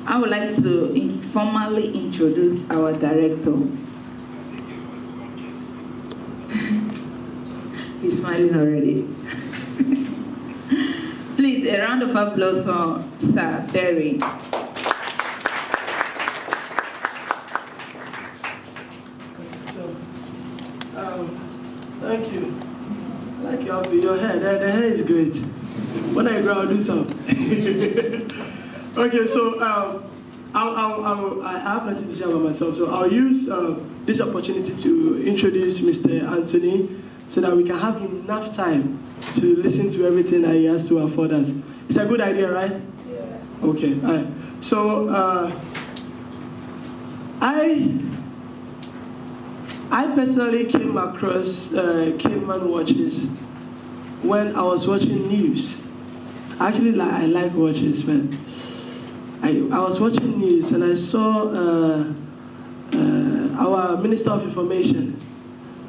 I would like to informally introduce our director. He's smiling already. Please, a round of applause for Sir Berry. Thank you. I like your hair. The hair is great. When I grow, I'll do some. Okay, so I have nothing to say about myself, so I'll use this opportunity to introduce Mr. Anthony so that we can have enough time to listen to everything that he has to afford us. It's a good idea, right? Yeah. Okay, all right. So I personally came across CAVEMAN watches when I was watching news. Actually, I like watches, man. I was watching news and I saw our Minister of Information,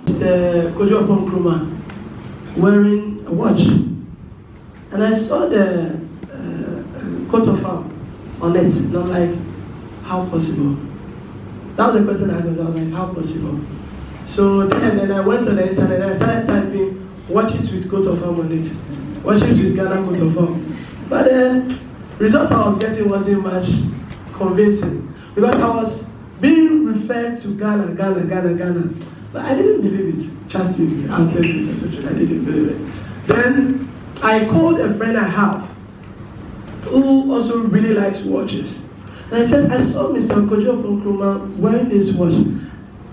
Mr. Kojo Nkrumah, wearing a watch. And I saw the coat of arms on it, and I'm like, how possible? That was the question I asked myself, like, how possible? So then I went on the internet and I started typing watches with coat of arms on it, watches with Ghana coat of arms. But the results I was getting wasn't much convincing because I was being referred to Ghana. But I didn't believe it. Trust me, I'll tell you the truth. I didn't believe it. Then I called a friend I have who also really likes watches. And I said, I saw Mr. Kojo Nkrumah wearing this watch.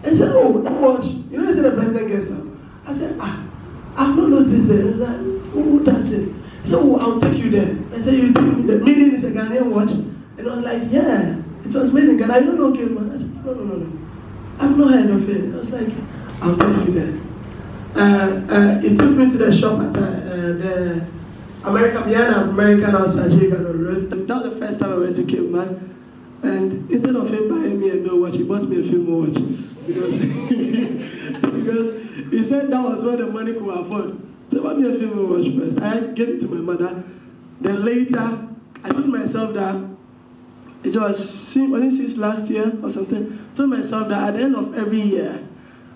I said, oh, that watch, you know, I said the president gets up. I said, I've not noticed it. I was like, who does it? He said, oh, I'll take you there. I said, you take me there. Meaning it's a Ghanaian watch. And I was like, yeah, it was made in Ghana. I don't know CAVEMAN. I said, no. I've not heard of it. I was like, I'll take you there. He took me to the shop at the American House at Road. That was the first time I went to CAVEMAN. And instead of him buying me a new watch, he bought me a few more watches. Because he said that was what the money could afford. So bought me a few more watch first. I gave it to my mother. Then later, I told myself that it was since last year or something. I told myself that at the end of every year,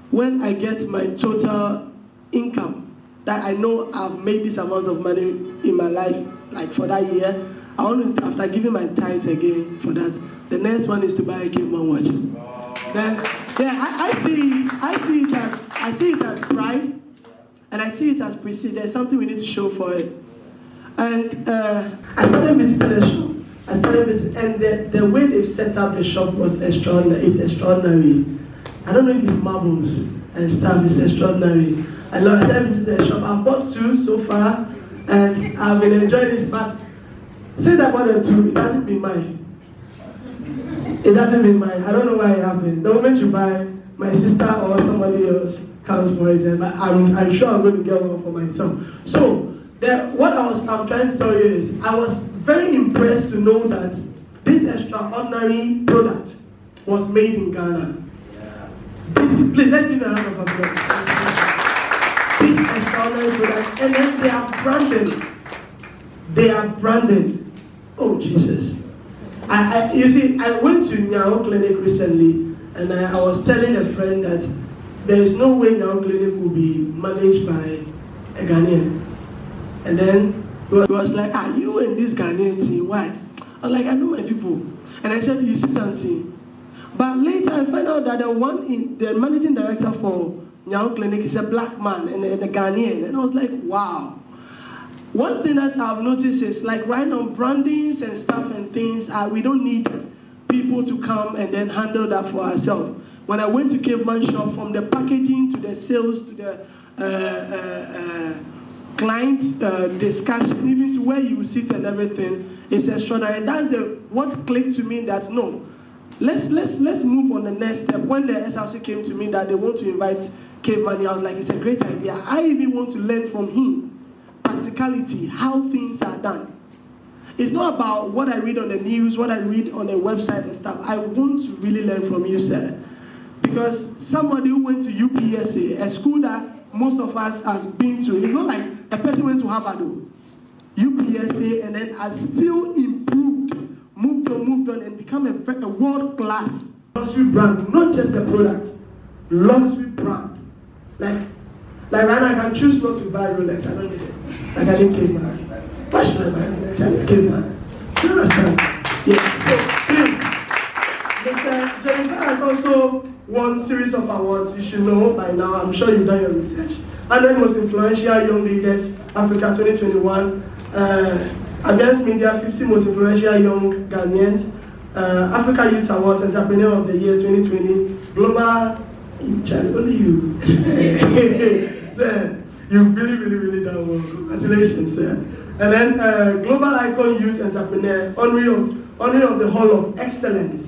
when I get my total income, that I know I've made this amount of money in my life, like for that year, I want to, after giving my tithe again for that, the next one is to buy a CAVEMAN watch. Then, yeah, I see it as pride, and I see it as prestige. There's something we need to show for it. And I started visiting the shop. And the way they've set up the shop was extraordinary. It's extraordinary. I don't know if it's marbles and stuff. It's extraordinary. I started visiting the shop. I've bought 2 so far, and I've been enjoying this. But since I bought the 2, it hasn't been mine. It hasn't been mine. I don't know why it happened. The moment you buy, my sister or somebody else comes for it, and I'm sure I'm going to get one for myself. So what I'm trying to tell you is, I was very impressed to know that this extraordinary product was made in Ghana. Please, let's give a hand of applause. This extraordinary product, and then they are branded. Oh, Jesus. You see, I went to Nyao Clinic recently, and I was telling a friend that there is no way Nyao Clinic will be managed by a Ghanaian. And then he was like, you and this Ghanaian team, what? I was like, I know my people. And I said, you see something. But later I found out that the managing director for Nyao Clinic is a black man and a Ghanaian. And I was like, wow. One thing that I've noticed is, like right now, brandings and stuff and things, we don't need people to come and then handle that for ourselves. When I went to CAVEMAN shop, from the packaging to the sales to the client discussion, even to where you sit and everything, it's extraordinary. And that's what clicked to me that no, let's move on the next step. When the SRC came to me that they want to invite CAVEMAN, I was like, it's a great idea. I even want to learn from him. Practicality, how things are done. It's not about what I read on the news, what I read on the website and stuff. I want to really learn from you, sir. Because somebody who went to UPSA, a school that most of us has been to, it's not like a person went to Harvard, UPSA, and then has still improved, moved on and become a world-class luxury brand, not just a product, luxury brand. Like right now, I can choose not to buy Rolex. I don't need it. Like I didn't CAVEMAN. Why should I buy Rolex? I didn't CAVEMAN. Do you understand? Yeah. So please, Mr. Dzamefe has also won series of awards. You should know by now. I'm sure you've done your research. 100 most influential young leaders, Africa 2021. Advanced Media 50 most influential young Ghanaians. Africa Youth Awards Entrepreneur of the Year 2020. Global. Only you. Sir, you've really done well. Congratulations, sir. And then Global Icon Youth Entrepreneur, honorary of the Hall of Excellence,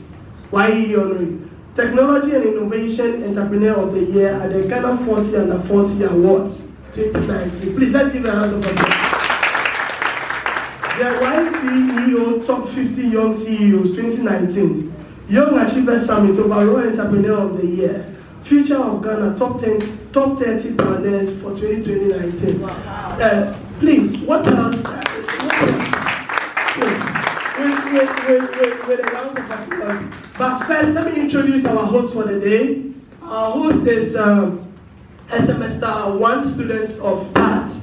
YE honorary. Technology and Innovation Entrepreneur of the Year at the Ghana 40 Under 40 Awards 2019. Please, let's give a hand of applause. The YCEO Top 50 Young CEOs 2019. Young Achievers Summit Overall Entrepreneur of the Year. Future of Ghana Top 30 Partners for 2019. Wow. Please, what else? With a round of applause. But first, let me introduce our host for the day. Our host is a semester 1 student of TADS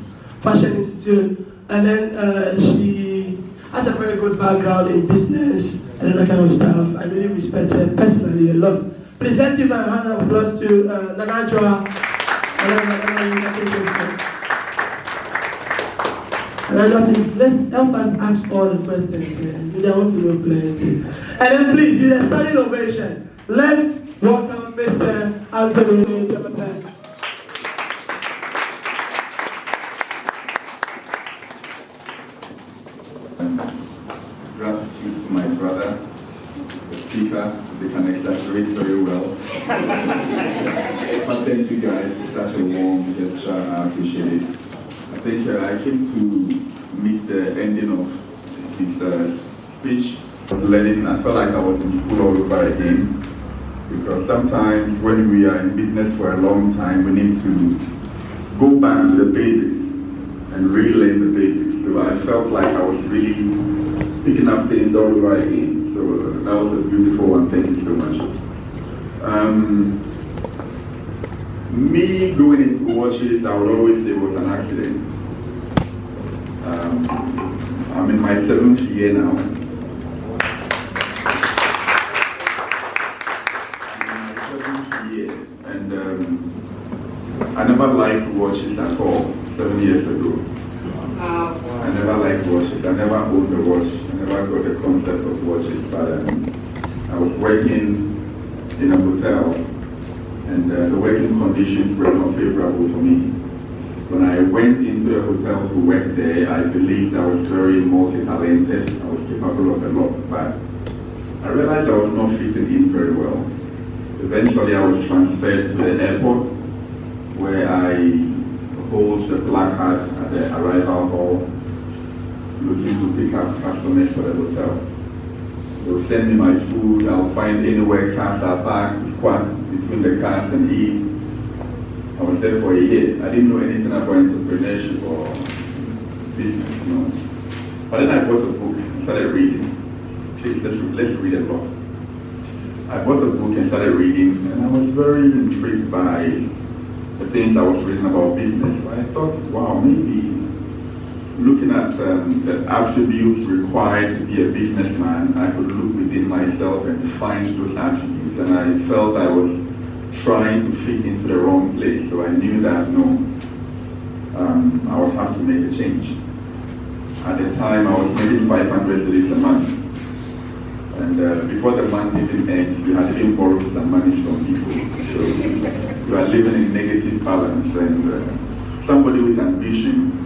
Fashion Institute, and then she has a very good background in business and that kind of stuff. I really respect her personally a lot. Please let's give a hand of applause to Nana Joa. Let's help us ask all the questions. We don't want to know plenty. And then please, with a standing ovation, let's welcome Mr. Untitled Chapter. Gratitude to my brother, the speaker. They can exaggerate very well. But thank you guys, it's such a warm gesture, I appreciate it. I think I came to meet the ending of his speech. I was learning, I felt like I was in school all over again. Because sometimes when we are in business for a long time, we need to go back to the basics and relearn the basics. So I felt like I was really picking up things all over again. So that was a beautiful one. Thank you so much. Me going into watches, I would always say was an accident. I'm in my 7th year now. And I never liked watches at all 7 years ago. I never liked watches. I never owned a watch. I never got the concept of watches. But I was working in a hotel, and the working conditions were not favorable for me. When I went into a hotel to work there, I believed I was very multi-talented. I was capable of a lot, but I realized I was not fitting in very well. Eventually, I was transferred to the airport, where I hold the placard at the arrival hall, looking to pick up customers for the hotel. They'll send me my food. I'll find anywhere cars are parked, to squat between the cars and eat. I was there for a year. I didn't know anything about entrepreneurship or business, no. But then I bought a book and started reading. Please, let's read a lot. I bought a book and started reading, and I was very intrigued by the things I was reading about business. I thought, wow, maybe looking at the attributes required to be a businessman, I could look within myself and find those attributes. And I felt I was trying to fit into the wrong place. So I knew that, no, I would have to make a change. At the time, I was making 500 cedis a month. And before the month even ends, you had even borrowed some money from people. So you are living in negative balance. And somebody with ambition,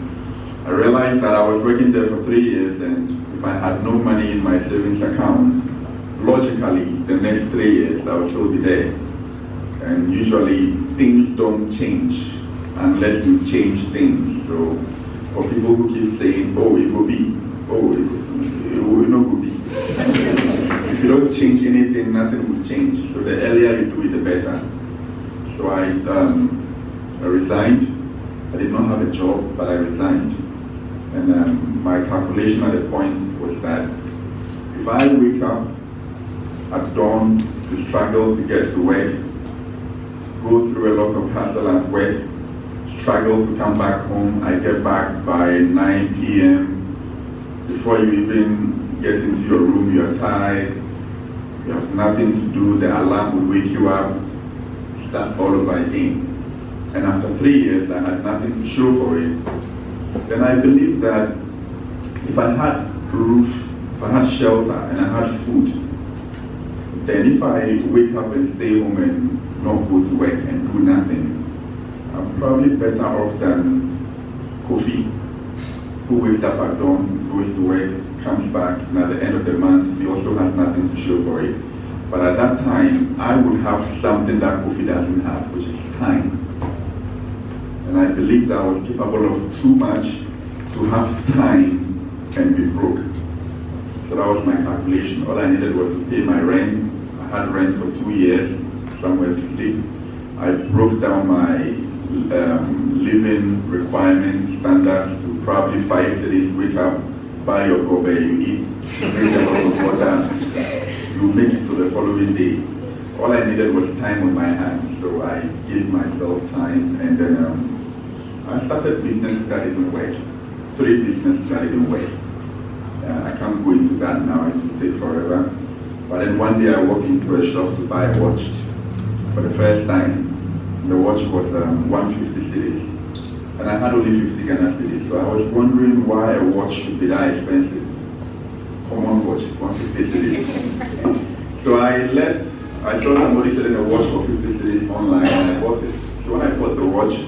I realized that I was working there for 3 years, and if I had no money in my savings account, logically, the next 3 years, I would still be there. And usually, things don't change unless you change things. So, for people who keep saying, oh, it will be, oh, it will not be. If you don't change anything, nothing will change. So the earlier you do it, the better. So I resigned. I did not have a job, but I resigned. And my calculation at the point was that if I wake up at dawn to struggle to get to work, go through a lot of hassle at work, struggle to come back home. I get back by 9 p.m. Before you even get into your room, you're tired, you have nothing to do, the alarm will wake you up, start all over again. And after 3 years, I had nothing to show for it. Then I believe that if I had roof, if I had shelter, and I had food, then if I wake up and stay home and not go to work and do nothing, I'm probably better off than Kofi, who wakes up at dawn, goes to work, comes back, and at the end of the month, he also has nothing to show for it. But at that time, I would have something that Kofi doesn't have, which is time. And I believed I was capable of too much to have time and be broke. So that was my calculation. All I needed was to pay my rent. I had rent for 2 years, somewhere to sleep. I broke down my living requirements, standards to probably 5 cities. Wake up, buy your gobe, you eat, drink a lot of water, you make it to the following day. All I needed was time on my hands, so I gave myself time, and then I started businesses that didn't work. 3 businesses that didn't work. I can't go into that now, it will take forever. But then one day I walked into a shop to buy a watch. For the first time, the watch was 150 cities. And I had only 50 Ghana cities, so I was wondering why a watch should be that expensive. Common watch, 150 cities. So I left, I saw somebody selling a watch for 50 cities online, and I bought it. So when I bought the watch,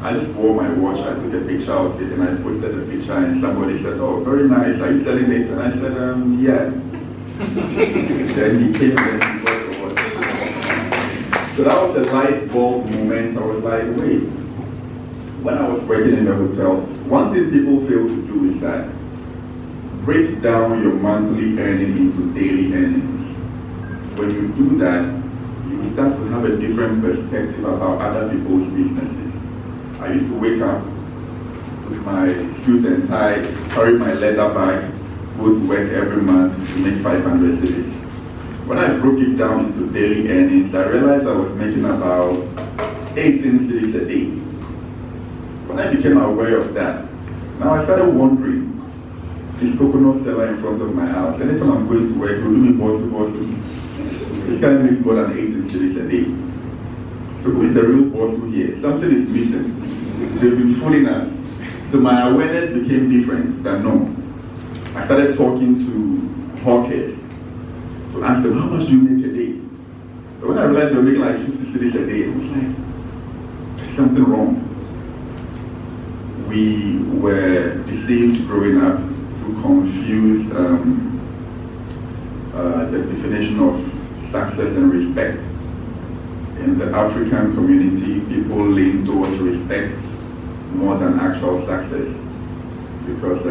I just wore my watch, I took a picture of it, and I posted the picture, and somebody said, "Oh, very nice, are you selling it?" And I said, "Yeah." Then he came and he bought the watch. So that was a light bulb moment. I was like, wait. When I was working in the hotel, one thing people fail to do is that break down your monthly earning into daily earnings. When you do that, you start to have a different perspective about other people's businesses. I used to wake up with my suit and tie, carry my leather bag, go to work every month to make 500 cities. When I broke it down into daily earnings, I realized I was making about 18 cities a day. When I became aware of that, now I started wondering, this coconut seller in front of my house, anytime I'm going to work, he'll do me boss. This guy makes more than 18 cities a day. So who is the real boss here? Something is missing. They've been fooling us. So my awareness became different than normal. I started talking to hawkers to ask them, how much do you make a day? But when I realized they were making like 50 cities a day, I was like, there's something wrong. We were deceived growing up to confuse the definition of success and respect. In the African community, people lean towards respect more than actual success, because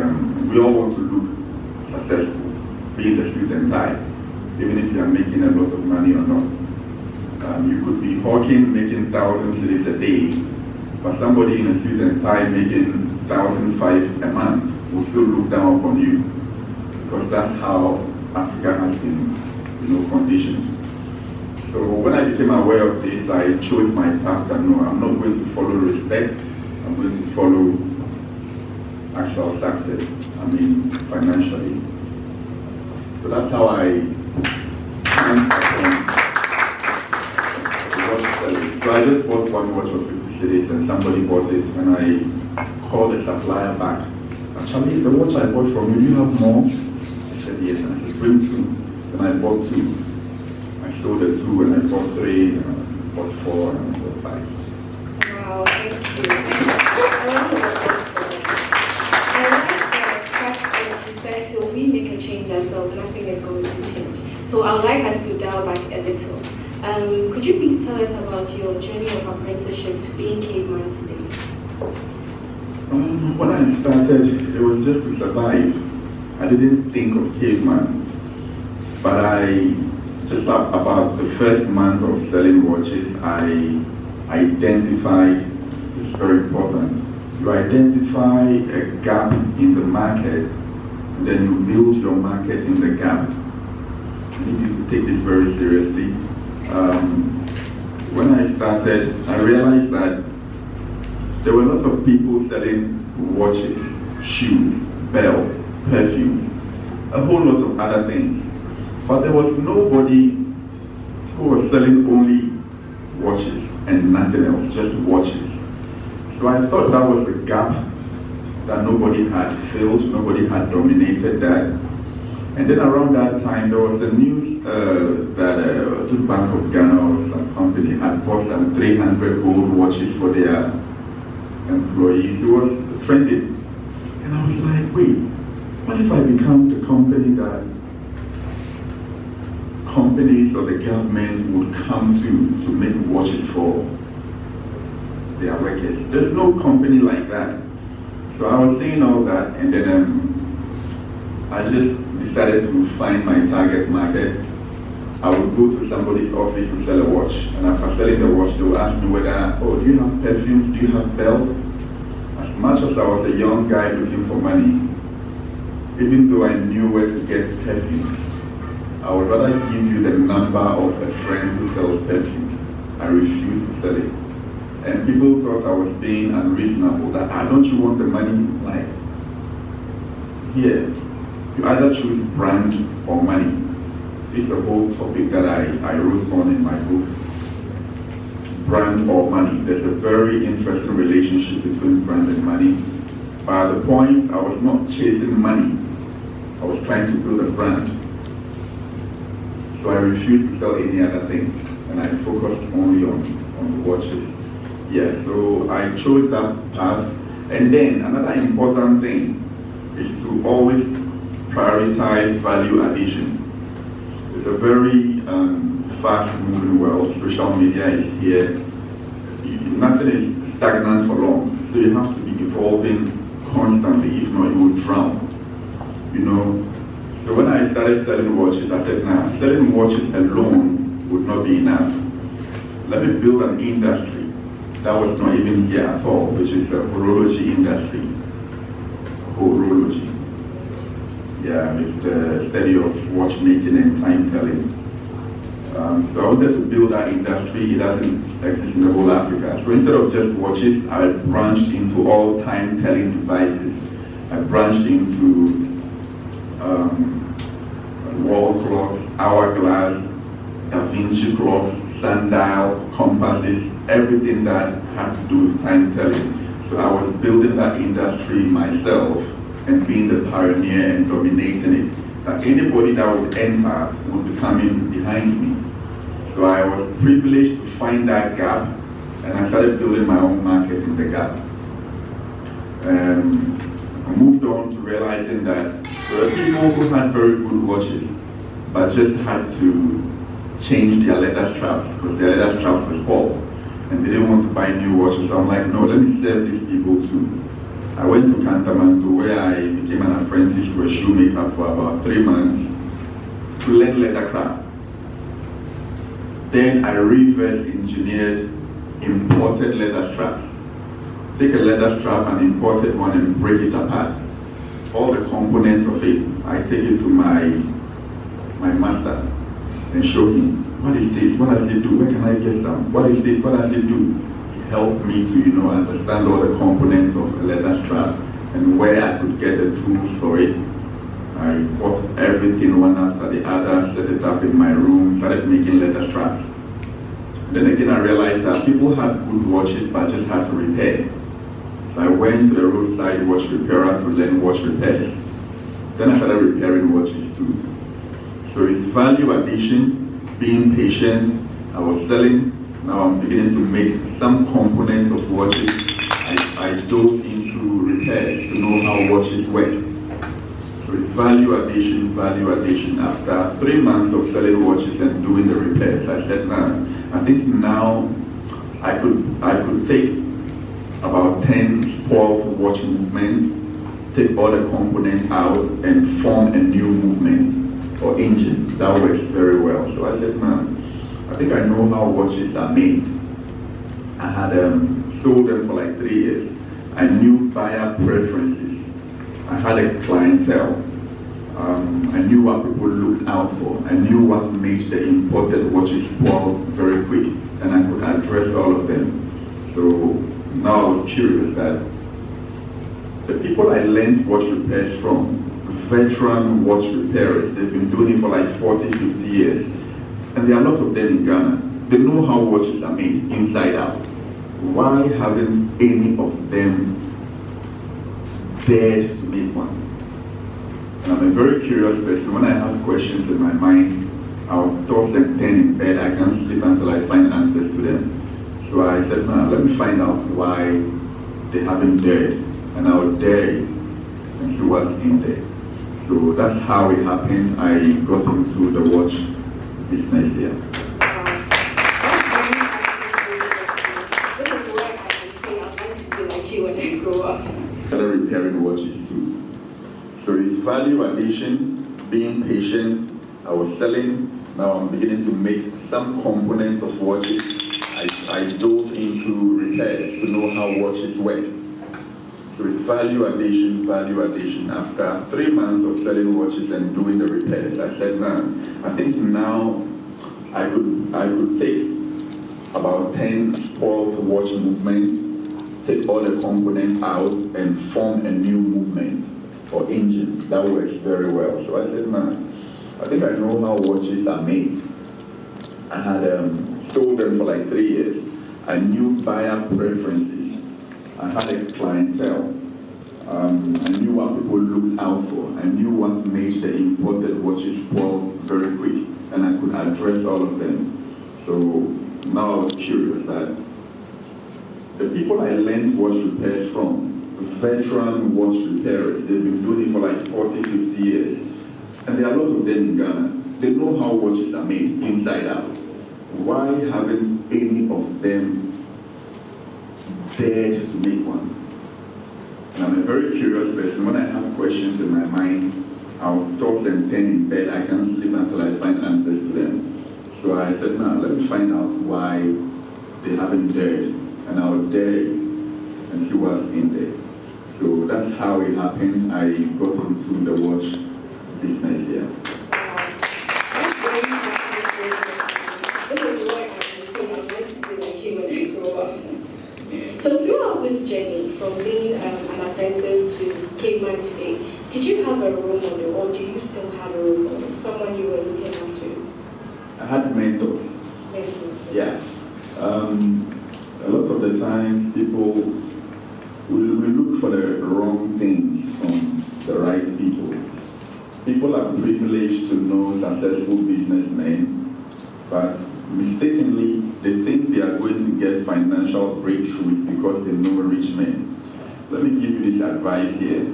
we all want to look successful, be in the suit and tie, even if you are making a lot of money or not. You could be hawking, making 1,000 cities a day, but somebody in a suit and tie making 1,500 a month will still look down upon you, because that's how Africa has been, conditioned. So when I became aware of this, I chose my path that no, I'm not going to follow respect, I'm going to follow actual success, financially. So that's how I went watch selling. So I just bought one watch of 50 cities and somebody bought it, and I called the supplier back. Actually, the watch I bought from you have more? I said yes, and I said bring 2. Then I bought 2. I sold the 2, and I bought 3, and I bought 4, and I bought 5. Wow, thank you. I like the fact that you said, so we make a change ourselves, nothing is going to change. So I would like us to dial back a little. Could you please tell us about your journey of apprenticeship to being caveman today? When I started, it was just to survive. I didn't think of caveman, but just about the first month of selling watches, I identified, it's very important, you identify a gap in the market, and then you build your market in the gap. need you to take this very seriously. When I started, I realized that there were lots of people selling watches, shoes, belts, perfumes, a whole lot of other things. But there was nobody who was selling only watches and nothing else, just watches. So I thought that was the gap that nobody had filled, nobody had dominated that. And then around that time, there was the news that the Bank of Ghana or some company had bought some 300 gold watches for their employees. It was trending. And I was like, wait, what if I become the company that companies or the government would come to make watches for their workers? There's no company like that. So I was saying all that, and then I just decided to find my target market. I would go to somebody's office to sell a watch, and after selling the watch, they would ask me whether, oh, do you have perfumes, do you have belts? As much as I was a young guy looking for money, even though I knew where to get perfumes, I would rather give you the number of a friend who sells perfumes. I refused to sell it. And people thought I was being unreasonable, that, don't you want the money? Like, here, you either choose brand or money. This is the whole topic that I wrote on in my book. Brand or money. There's a very interesting relationship between brand and money. But at the point, I was not chasing money. I was trying to build a brand. So I refused to sell any other thing. And I focused only on the watches. Yeah, so I chose that path. And then another important thing is to always prioritize value addition. It's a very fast-moving world. Social media is here. Nothing is stagnant for long. So you have to be evolving constantly. If not, you will drown. You know. So when I started selling watches, I said, nah, selling watches alone would not be enough. Let me build an industry that was not even here at all, which is the horology industry. Horology. Yeah, it's the study of watchmaking and time telling. So I wanted to build that industry. It doesn't exist in the whole Africa. So instead of just watches, I branched into all time telling devices. I branched into wall clocks, hourglass, Da Vinci clocks, sundial, compasses, everything that had to do with time telling. So I was building that industry myself and being the pioneer and dominating it. That anybody that would enter would be coming behind me. So I was privileged to find that gap, and I started building my own market in the gap. I moved on to realizing that there were people who had very good watches, but just had to change their leather straps because their leather straps were spoiled, and they didn't want to buy new watches. So I'm like, no, let me serve these people too. I went to Cantamanto, where I became an apprentice to a shoemaker for about 3 months to learn leather craft. Then I reverse engineered imported leather straps. Take a leather strap and imported one and break it apart. All the components of it, I take it to my master and show him, what is this? What does it do? Where can I get some? What is this? What does it do? Help me to, understand all the components of a leather strap and where I could get the tools for it. I bought everything one after the other, set it up in my room, started making leather straps. Then again, I realized that people had good watches but just had to repair. So I went to the roadside watch repairer to learn watch repairs. Then I started repairing watches too. So it's value addition, being patient. I was selling. Now I'm beginning to make some components of watches. I dove into repairs to know how watches work. So it's value addition, value addition. After 3 months of selling watches and doing the repairs, I said, I think now I could take about 10 spoiled watch movements, take all the components out and form a new movement or engine that works very well. So I said, I think I know how watches are made. I had sold them for like 3 years. I knew buyer preferences. I had a clientele. I knew what people looked out for. I knew what made the imported watches spoil very quick, and I could address all of them. So now I was curious that the people I learned watch repairs from, veteran watch repairers, they've been doing it for like 40, 50 years. And there are lots of them in Ghana. They know how watches are made inside out. Why haven't any of them dared to make one? And I'm a very curious person. When I have questions in my mind, I'll toss them pen in bed. I can't sleep until I find answers to them. So I said, no, let me find out why they haven't dared. And I'll dare it and see what's in there. So that's how it happened. I got into the watch business here. This is where I can say I'd like to be like you when I grow up. Started repairing watches too. So it's value addition, being patient. I was selling, now I'm beginning to make some components of watches. I dove into repairs to know how watches work. So it's value addition, value addition. After 3 months of selling watches and doing the repairs, I said, man, I think now I could take about 10 spoiled watch movements, take all the components out and form a new movement or engine. That works very well. So I said, man, I think I know how watches are made. I had sold them for like 3 years. I knew buyer preferences. I had a clientele. I knew what people looked out for. I knew what made the imported watches spoil very quick, and I could address all of them. So now I was curious that the people I learned watch repairs from, veteran watch repairers, they've been doing it for like 40, 50 years. And there are lots of them in Ghana. They know how watches are made inside out. Why haven't any of them dared to make one? And I'm a very curious person. When I have questions in my mind, I'll toss them pen in bed. I can't sleep until I find answers to them. So I said, now let me find out why they haven't dared. And I'll dare it and see what's in there. So that's how it happened. I got into the watch business here. This is why I can say I'd like to be like you when I grow up. So throughout this journey, from being an apprentice to CAVEMAN today, did you have a role model, or do you still have a role model? Someone you were looking up to? I had mentors. Yeah. A lot of the times people will look for the wrong things from the right people. People are privileged to know successful businessmen, but mistakenly they think they are going to get financial breakthroughs because they know rich men. Let me give you this advice here.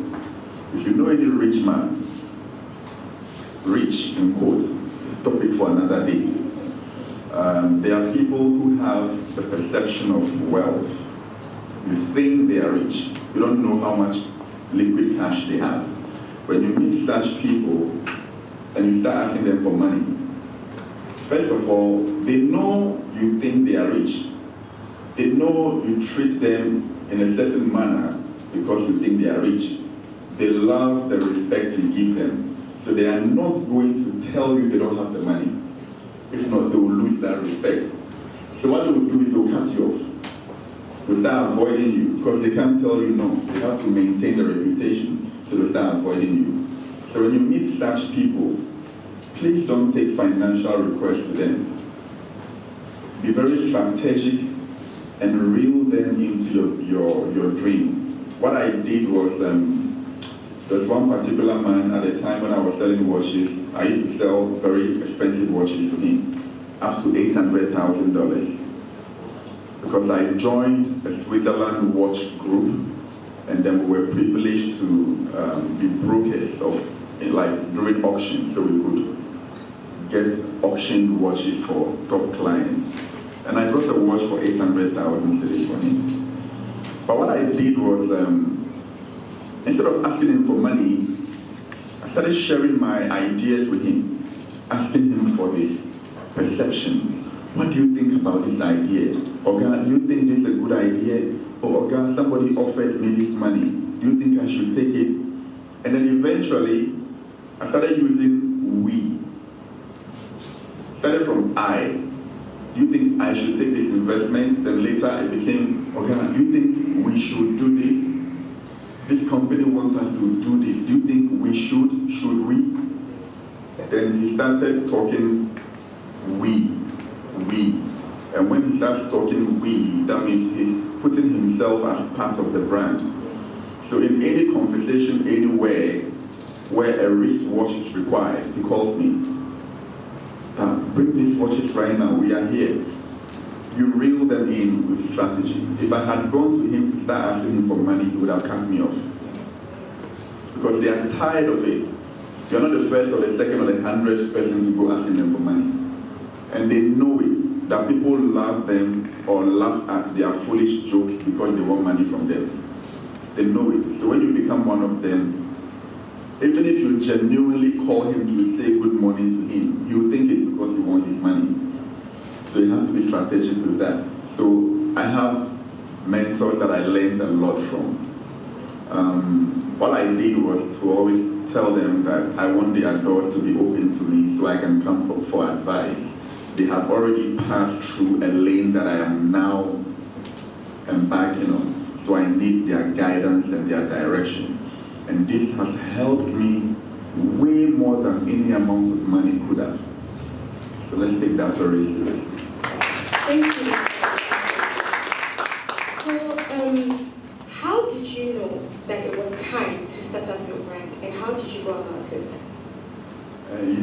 If you know any rich man, rich in quotes, topic for another day. There are people who have the perception of wealth. You think they are rich. You don't know how much liquid cash they have. When you meet such people and you start asking them for money, first of all, they know you think they are rich. They know you treat them in a certain manner because you think they are rich. They love the respect you give them. So they are not going to tell you they don't have the money. If not, they will lose that respect. So what they will do is they will cut you off. They'll start avoiding you because they can't tell you no. They have to maintain the reputation, so they'll start avoiding you. So when you meet such people, please don't take financial requests to them. Be very strategic and reel them into your dream. What I did was, there's one particular man at the time when I was selling watches. I used to sell very expensive watches to him, up to $800,000. Because I joined a Switzerland watch group, and then we were privileged to be brokers during auctions, so we could get auctioned watches for top clients. And I brought a watch for 800,000 cedis for him. But what I did was, instead of asking him for money, I started sharing my ideas with him, asking him for his perception. What do you think about this idea? Oga, do you think this is a good idea? Or Oga, somebody offered me this money. Do you think I should take it? And then eventually, I started using we. Started from I. Do you think I should take this investment? Then later it became, okay, do you think we should do this? This company wants us to do this. Do you think we should? Should we? Then he started talking we. And when he starts talking we, that means he's putting himself as part of the brand. So in any conversation anywhere where a wristwatch is required, he calls me. Bring these watches right now, we are here. You reel them in with strategy. If I had gone to him to start asking him for money, he would have cut me off. Because they are tired of it. You're not the first or the second or the 100th person to go asking them for money. And they know it, that people love them or laugh at their foolish jokes because they want money from them. They know it. So when you become one of them, even if you genuinely call him to say good morning to him, he will think it's because you want his money. So you have to be strategic with that. So I have mentors that I learned a lot from. All I did was to always tell them that I want their doors to be open to me so I can come for advice. They have already passed through a lane that I am now embarking on. So I need their guidance and their direction. And this has helped me way more than any amount of money could have. So let's take that very seriously. Thank you. So, how did you know that it was time to start up your brand, and how did you go about it?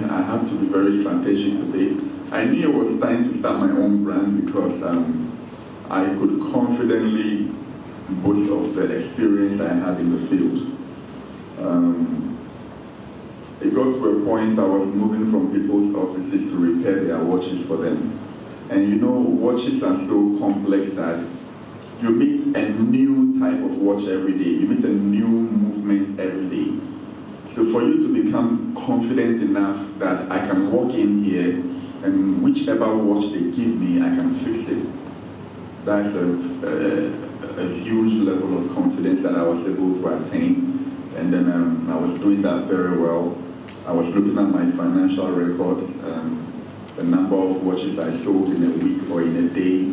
I had to be very strategic with it. I knew it was time to start my own brand because I could confidently boast of the experience I had in the field. It got to a point I was moving from people's offices to repair their watches for them. And you know, watches are so complex that you meet a new type of watch every day. You meet a new movement every day. So for you to become confident enough that I can walk in here and whichever watch they give me, I can fix it. That's a huge level of confidence that I was able to attain. And then I was doing that very well. I was looking at my financial records, the number of watches I sold in a week or in a day,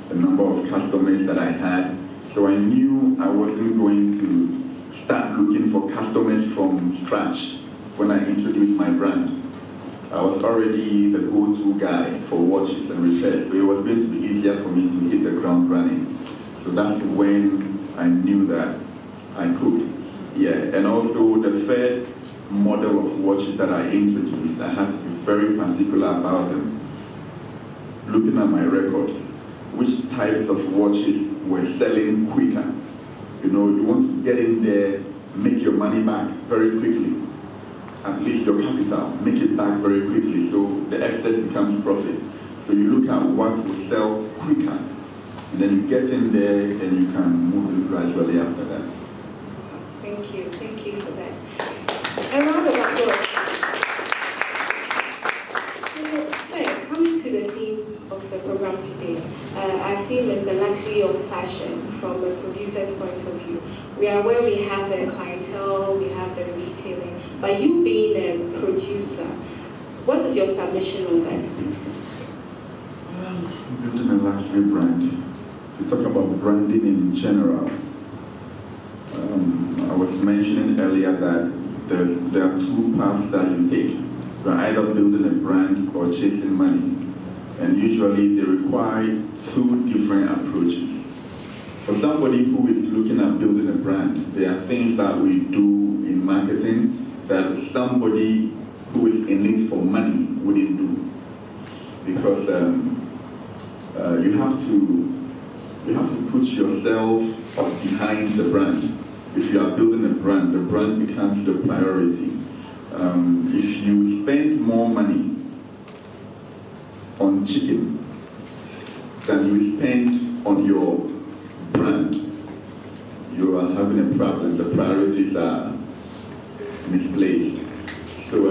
the number of customers that I had. So I knew I wasn't going to start looking for customers from scratch when I introduced my brand. I was already the go-to guy for watches and repairs, so it was going to be easier for me to hit the ground running. So that's when I knew that I could. Yeah, and also the first model of watches that I introduced, I had to be very particular about them. Looking at my records, which types of watches were selling quicker. You know, you want to get in there, make your money back very quickly. At least your capital, make it back very quickly so the excess becomes profit. So you look at what will sell quicker, and then you get in there and you can move it gradually after that. Thank you for that. A round of applause. So, coming to the theme of the program today, our theme is the luxury of fashion from the producer's point of view. We are where we have the clientele, we have the retailing, but you being a producer, what is your submission on that? Building a luxury brand. We talk about branding in general. I was mentioning earlier that there are two paths that you take. You're either building a brand or chasing money. And usually they require two different approaches. For somebody who is looking at building a brand, there are things that we do in marketing that somebody who is in it for money wouldn't do. Because you have to put yourself up behind the brand. If you are building a brand, the brand becomes the priority. If you spend more money on chicken than you spend on your brand, you are having a problem. The priorities are misplaced. So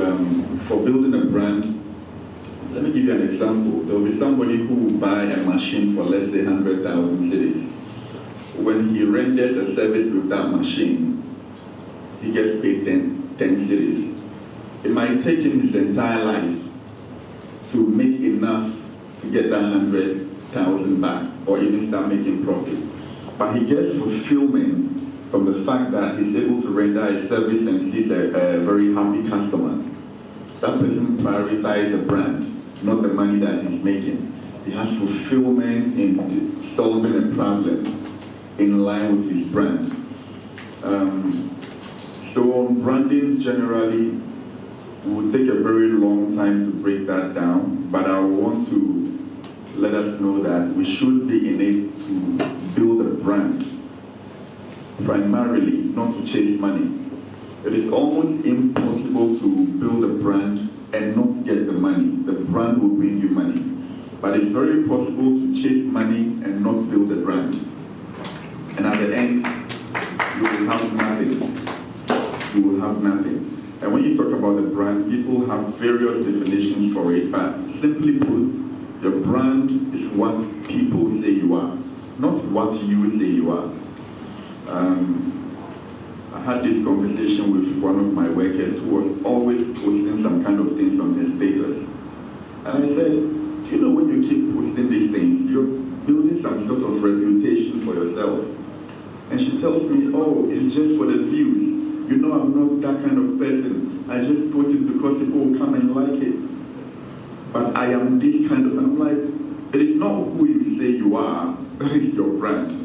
for building a brand, let me give you an example. There will be somebody who will buy a machine for, let's say, 100,000 cedis. When he renders a service with that machine, he gets paid 10 cedis. it might take him his entire life to make enough to get that 100,000 back or even start making profit. But he gets fulfillment from the fact that he's able to render a service and sees a very happy customer. That person prioritizes the brand, not the money that he's making. He has fulfillment in solving a problem in line with his brand. So on branding generally, it will take a very long time to break that down, but I want to let us know that we should be in it to build a brand, primarily not to chase money. It is almost impossible to build a brand and not get the money. The brand will bring you money. But it's very possible to chase money and not build a brand. And at the end, you will have nothing. You will have nothing. And when you talk about the brand, people have various definitions for it, but simply put, your brand is what people say you are, not what you say you are. I had this conversation with one of my workers who was always posting some kind of things on his status. And I said, you know, when you keep posting these things, you're building some sort of reputation for yourself. And she tells me, oh, it's just for the views. You know, I'm not that kind of person. I just post it because people will come and like it. But I am this kind of, and I'm like, it is not who you say you are, that is your brand.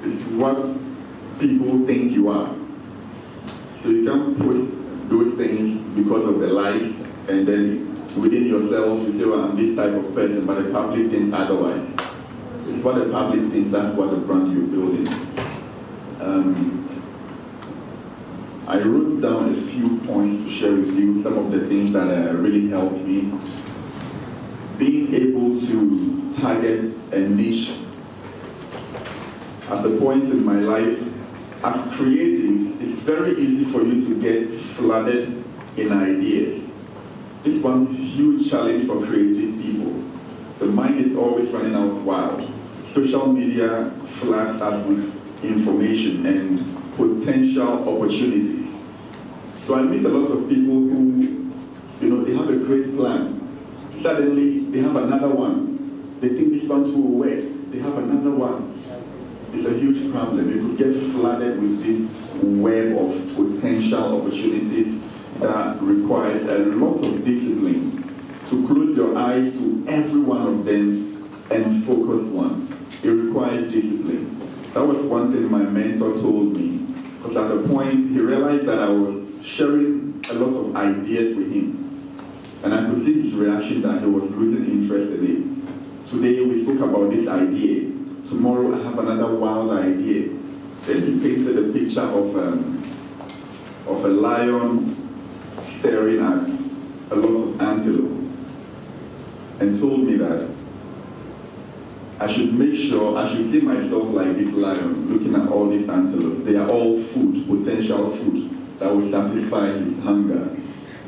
It's what people think you are. So you can't post those things because of the likes, and then within yourself you say, well, I'm this type of person, but the public thinks otherwise. It's what the public thinks, that's what the brand you're building. I wrote down a few points to share with you, some of the things that really helped me. Being able to target a niche. At the point in my life, as creatives, it's very easy for you to get flooded in ideas. This is one huge challenge for creative people. The mind is always running out wild. Social media floods us with information and potential opportunities. So I meet a lot of people who, you know, they have a great plan. Suddenly, they have another one. They think this one too will work. They have another one. It's a huge problem. You could get flooded with this web of potential opportunities that requires a lot of discipline to close your eyes to every one of them and focus one. It requires discipline. That was one thing my mentor told me. Because at a point, he realized that I was sharing a lot of ideas with him. And I could see his reaction that he was losing interest in it. Today we spoke about this idea. Tomorrow I have another wild idea. Then he painted a picture of a lion staring at a lot of antelope and told me that I should make sure, I should see myself like this lion looking at all these antelopes. They are all food, potential food that will satisfy his hunger.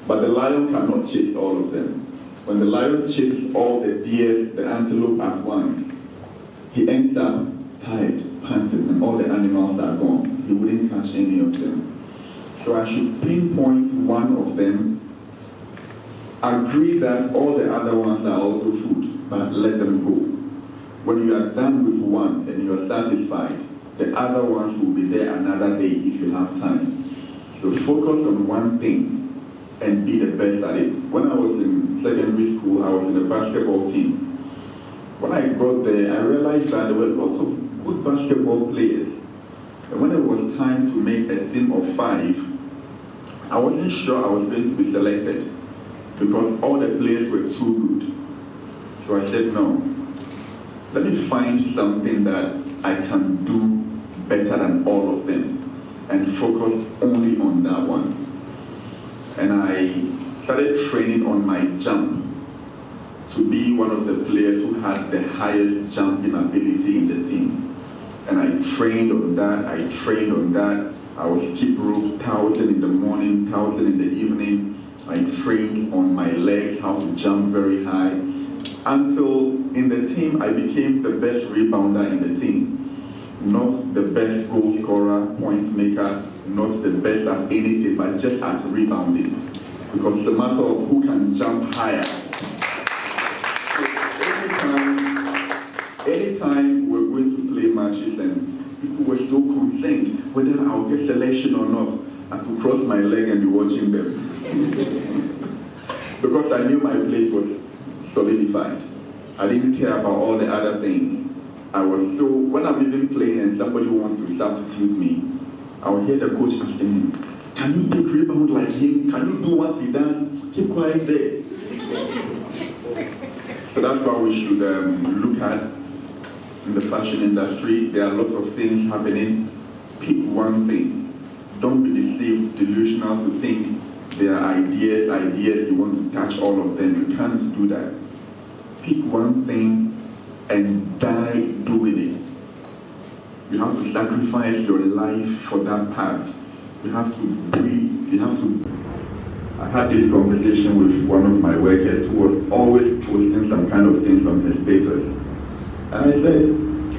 But the lion cannot chase all of them. When the lion chases all the deer, the antelope at once, he ends up tired, panting, and all the animals are gone. He wouldn't catch any of them. So I should pinpoint one of them, agree that all the other ones are also food, but let them go. When you are done with one and you are satisfied, the other ones will be there another day if you have time. So focus on one thing and be the best at it. When I was in secondary school, I was in a basketball team. When I got there, I realized that there were lots of good basketball players. And when it was time to make a team of 5, I wasn't sure I was going to be selected because all the players were too good. So I said, no, let me find something that I can do better than all of them and focus only on that one. And I started training on my jump to be one of the players who had the highest jumping ability in the team. And I trained on that. I was keep rope 1,000 in the morning, 1,000 in the evening. I trained on my legs, how to jump very high. Until in the team, I became the best rebounder in the team. Not the best goal scorer, point maker, not the best at anything, but just at rebounding. because it's a matter of who can jump higher. Anytime we're going to play matches and people were so concerned whether I'll get selection or not, I could cross my leg and be watching them. Because I knew my place was solidified. I didn't care about all the other things. When I'm even playing and somebody wants to substitute me, I'll hear the coach asking me, can you take rebound like him? Can you do what he does? Keep quiet there. So that's what we should look at in the fashion industry. There are lots of things happening. Pick one thing. Don't be deceived, delusional to think there are ideas, you want to touch all of them. You can't do that. Pick one thing and die doing it. You have to sacrifice your life for that path. You have to breathe, I had this conversation with one of my workers who was always posting some kind of things on his status. And I said,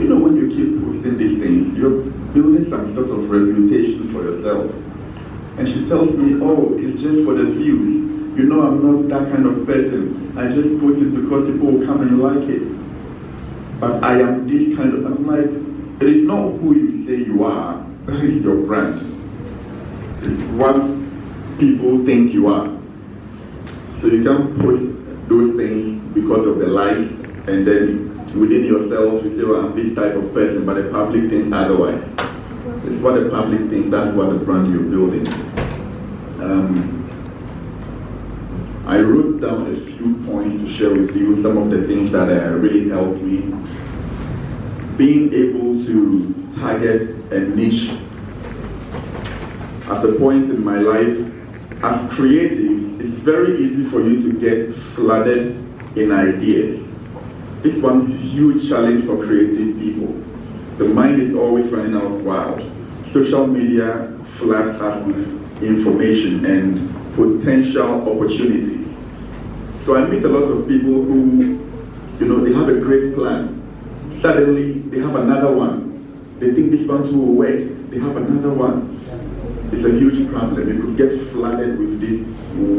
when you keep posting these things, you're building some sort of reputation for yourself. And she tells me, oh, it's just for the views. I'm not that kind of person. I just post it because people will come and like it. But I am this kind of, I'm like, it is not who you say you are, that is your brand. It's what people think you are. So you can post those things because of the likes, and then within yourself you say, well, I'm this type of person, but the public thinks otherwise. It's what the public thinks, that's what the brand you're building. I wrote down a few points to share with you, some of the things that really helped me. Being able to target a niche. At a point in my life, as creatives, it's very easy for you to get flooded in ideas. It's one huge challenge for creative people. The mind is always running out wild. Social media floods us with information and potential opportunities. So I meet a lot of people who, they have a great plan. Suddenly, they have another one. They think this one too will work. They have another one. It's a huge problem. You could get flooded with this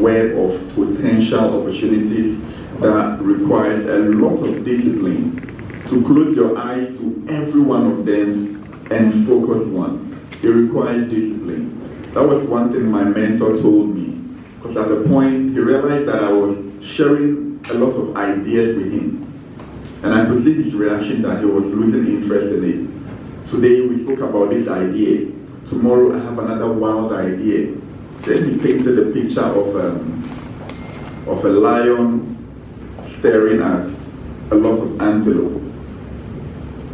web of potential opportunities that requires a lot of discipline to close your eyes to every one of them and focus one. It requires discipline. That was one thing my mentor told me. Because at a point, he realized that I was sharing a lot of ideas with him. And I could see his reaction that he was losing interest in it. Today we spoke about this idea. Tomorrow I have another wild idea. Then he painted a picture of a lion staring at a lot of antelope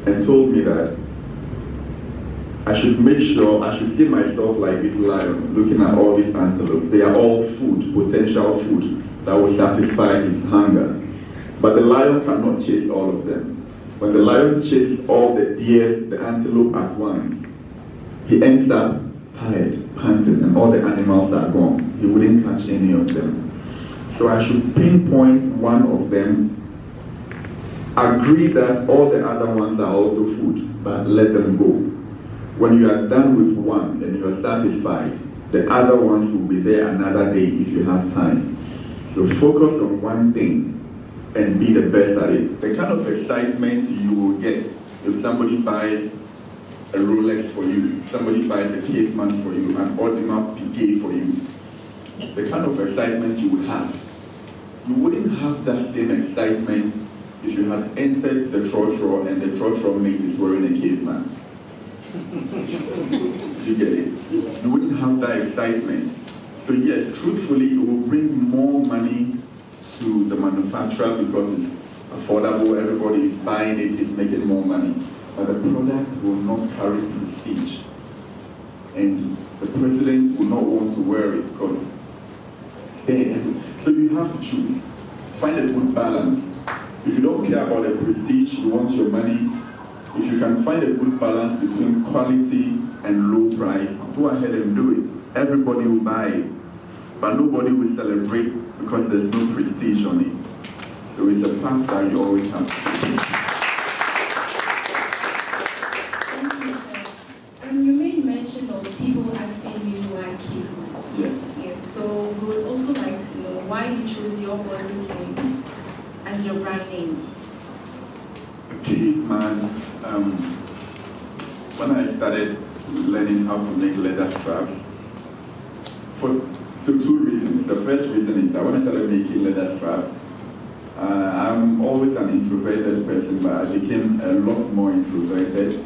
and told me that I should make sure, I should see myself like this lion looking at all these antelopes. They are all food, potential food that will satisfy his hunger. But the lion cannot chase all of them. When the lion chases all the deer, the antelope at once, he ends up tired, panting, and all the animals are gone. He wouldn't catch any of them. So I should pinpoint one of them, agree that all the other ones are also food, but let them go. When you are done with one and you are satisfied, the other ones will be there another day if you have time. So focus on one thing and be the best at it. The kind of excitement you will get if somebody buys a Rolex for you, somebody buys a CAVEMAN for you, an Audemars Piguet for you, the kind of excitement you would have. You wouldn't have that same excitement if you had entered the trotro and the trotro mate is wearing a CAVEMAN. You get it? You wouldn't have that excitement. So yes, truthfully, it will bring more money to the manufacturer because it's affordable, everybody is buying it, it's making more money. But the product will not carry prestige. And the president will not want to wear it because it's there. So you have to choose. Find a good balance. If you don't care about the prestige, you want your money, if you can find a good balance between quality and low price, go ahead and do it. Everybody will buy it, but nobody will celebrate because there's no prestige on it. So it's a path that you always have to take. You made mention of people asking you why CAVEMAN. Yeah. Yes. So we would also like CAVEMAN, when I started learning how to make leather straps, for two reasons. The first reason is that when I started making leather straps, I'm always an introverted person, but I became a lot more introverted.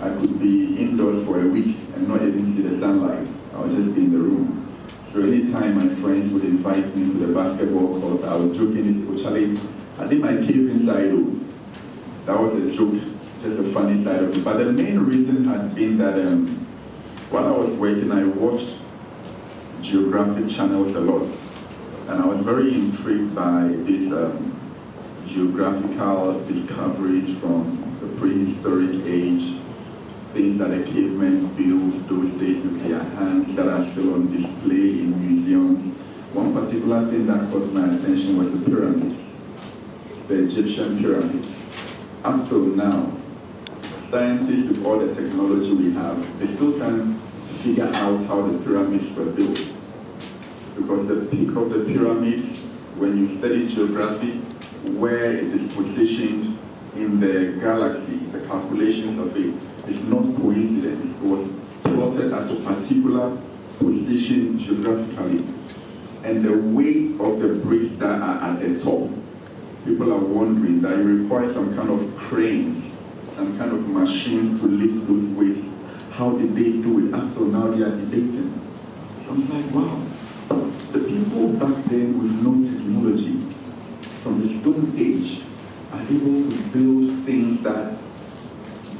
I could be indoors for a week and not even see the sunlight. I would just be in the room. So anytime my friends would invite me to the basketball court, I was joking, Charlie, I did my cave inside. That was a joke, just a funny side of it. But the main reason had been that while I was working, I watched geographic channels a lot. And I was very intrigued by these geographical discoveries from the prehistoric age, things that the cavemen built those days with their hands that are still on display in museums. One particular thing that caught my attention was the pyramids, the Egyptian pyramids. Up till now, scientists with all the technology we have, they still can't figure out how the pyramids were built. Because the peak of the pyramids, when you study geography, where it is positioned in the galaxy, the calculations of it, is not coincidence. It was plotted at a particular position geographically. And the weight of the bricks that are at the top, people are wondering that you require some kind of cranes, some kind of machines to lift those weights. How did they do it? Up till now, they are debating. So I'm like, wow. The people back then with no technology, from the Stone Age, are able to build things that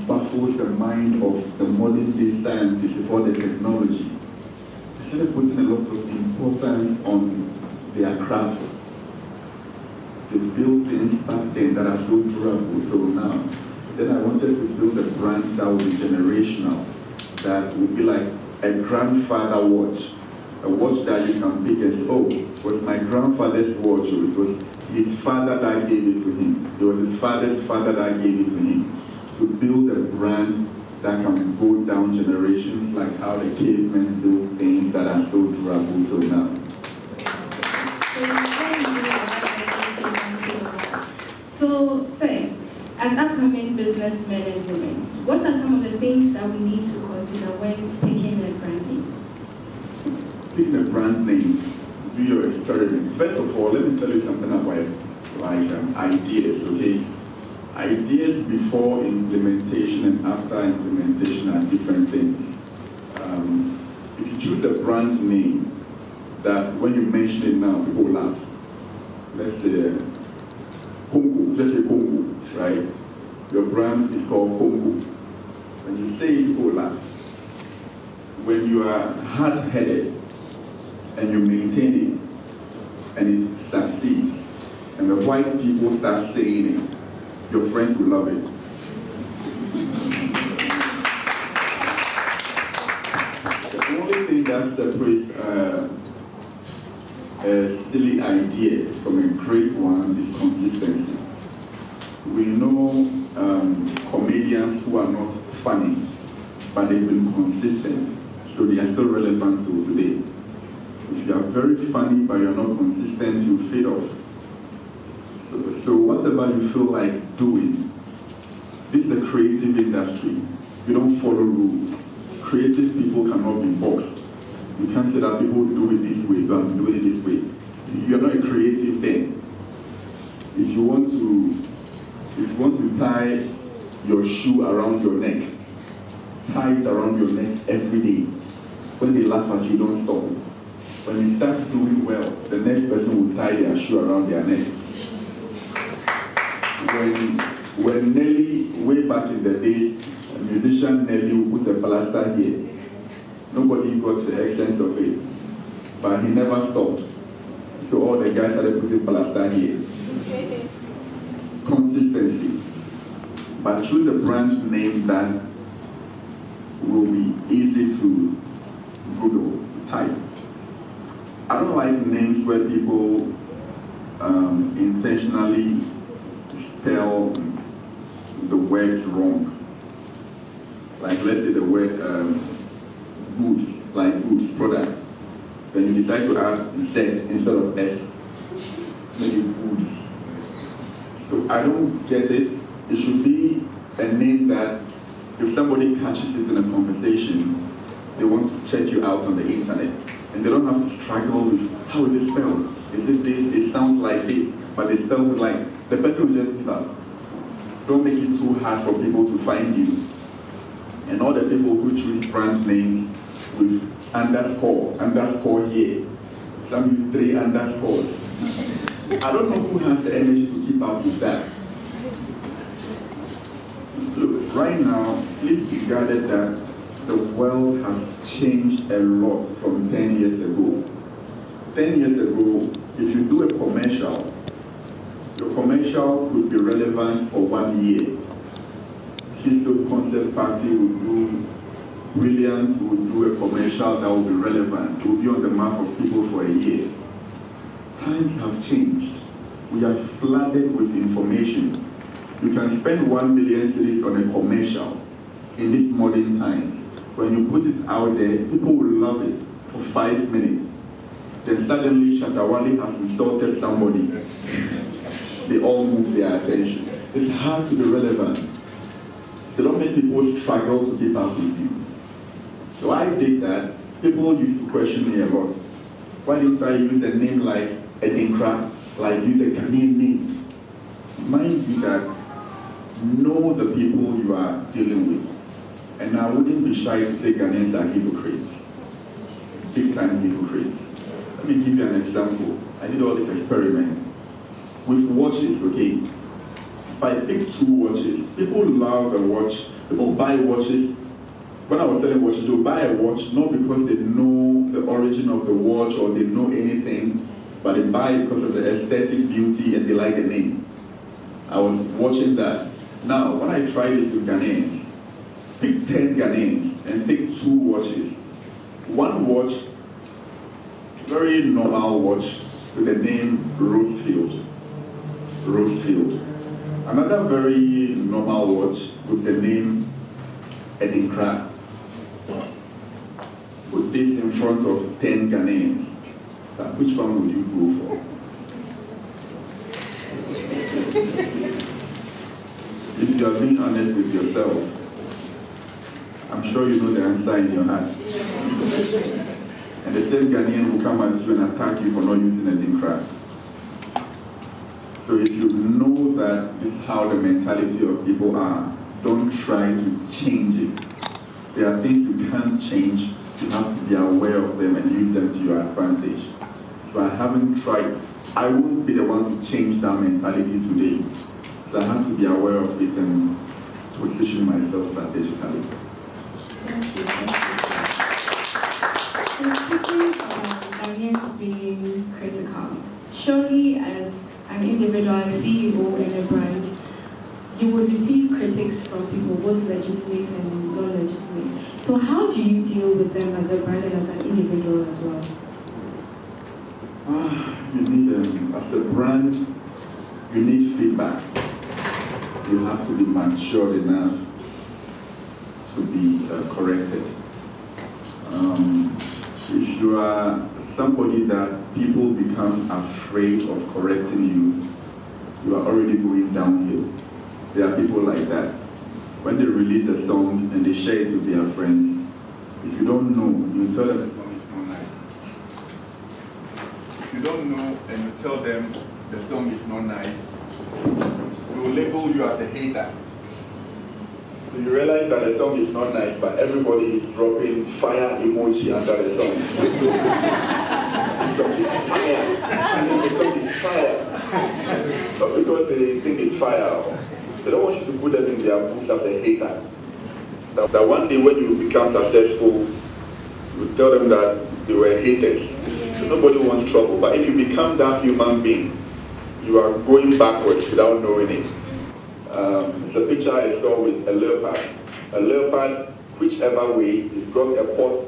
baffles the mind of the modern day scientists with all the technology. They started putting a lot of importance on their craft. They built things back then that are so durable till now. Then I wanted to build a brand that would be generational, that would be like a grandfather watch. A watch that you can pick and say, oh, it was my grandfather's watch, or it was his father that gave it to him. It was his father's father that gave it to him. To build a brand that can go down generations, like how the cavemen built things that are so durable till now. So, say, as upcoming businessmen and women, what are some of the things that we need to consider when picking a brand name? Picking a brand name, do your experiments. First of all, let me tell you something about ideas, okay? Ideas before implementation and after implementation are different things. If you choose a brand name that when you mention it now, people laugh. Let's say Congo, let's say Congo, right? Your brand is called Congo. When you say it, people laugh. When you are hard-headed, and you maintain it, and it succeeds, and the white people start saying it, your friends will love it. The only thing that separates a silly idea from a great one is consistency. We know comedians who are not funny, but they've been consistent, so they are still relevant till today. If you are very funny but you're not consistent, you fade off. So whatever you feel like doing, this is a creative industry. You don't follow rules. Creative people cannot be boxed. You can't say that people do it this way, so I'm doing it this way. You're not a creative then. If you want to tie your shoe around your neck, tie it around your neck every day. When they laugh at you, don't stop. When you start doing well, the next person will tie their shoe around their neck. When Nelly, way back in the days, a musician Nelly would put a plaster here. Nobody got the essence of it, but he never stopped. So all the guys started putting plaster here. Consistency. But choose a brand name that will be easy to Google, type. I don't like names where people intentionally spell the words wrong. Like let's say the word goods, like goods, product. Then you decide to add Z instead of S, maybe goods. So I don't get it It should be a name that if somebody catches it in a conversation, they want to check you out on the internet. And they don't have to struggle with how is it spelled. Is it this? It sounds like this, but they spell it like, the person will just give up. Don't make it too hard for people to find you. And all the people who choose brand names with underscore here. Some use 3 underscores. I don't know who has the energy to keep up with that. Look, right now, please be guarded that the world has changed a lot from 10 years ago. 10 years ago, if you do a commercial, your commercial could be relevant for 1 year. Keystone Concert Party will do, Brilliance will do a commercial that will be relevant. It will be on the mouth of people for a year. Times have changed. We are flooded with information. You can spend 1 million cedis on a commercial in these modern times. When you put it out there, people will love it for 5 minutes. Then suddenly Shatawale has insulted somebody. They all move their attention. It's hard to be relevant. So don't make people struggle to keep up with you. So I did that. People used to question me a lot. Why didn't I use a name like Edinkra, like use a Ghanaian name? Mind you that know the people you are dealing with. And I wouldn't be shy to say Ghanaians are hypocrites. Big time hypocrites. Let me give you an example. I did all these experiments with watches, okay? If I pick 2 watches, people love a watch. People buy watches. When I was selling watches, they'll buy a watch not because they know the origin of the watch or they know anything, but they buy it because of the aesthetic beauty and they like the name. I was watching that. Now, when I try this with Ghanaians, pick 10 Ghanaians and take 2 watches. One watch, very normal watch with the name Rosefield. Rosefield. Another very normal watch with the name Edinkra. Put this in front of 10 Ghanaians. Which one would you go for? If you are being honest with yourself, I'm sure you know the answer in your heart. And the same Ghanaian will come at you and attack you for not using Edinkra. So if you know that this is how the mentality of people are, don't try to change it. There are things you can't change. You have to be aware of them and use them to your advantage. So I haven't tried. I won't be the one to change that mentality today. So I have to be aware of it and position myself strategically. Thank you. So speaking of Ghanaians being critical, surely as an individual, CEO in a brand, you will receive critics from people, both legitimate and non-legitimate. So how do you deal with them as a brand and as an individual as well? You need, as a brand, you need feedback. You have to be mature enough to be corrected. If you are somebody that people become afraid of correcting you, you are already going downhill. There are people like that. When they release a song and they share it with their friends, if you don't know, you tell them the song is not nice. If you don't know and you tell them the song is not nice, they will label you as a hater. So you realize that the song is not nice, but everybody is dropping fire emoji under the song. The song is fire. The song is fire. Not because they think it's fire. They don't want you to put them in their books as a hater. That one day when you become successful, you tell them that they were haters. So nobody wants trouble. But if you become that human being, you are going backwards without knowing it. It's a picture I saw with a leopard. A leopard, whichever way, it's got a pot,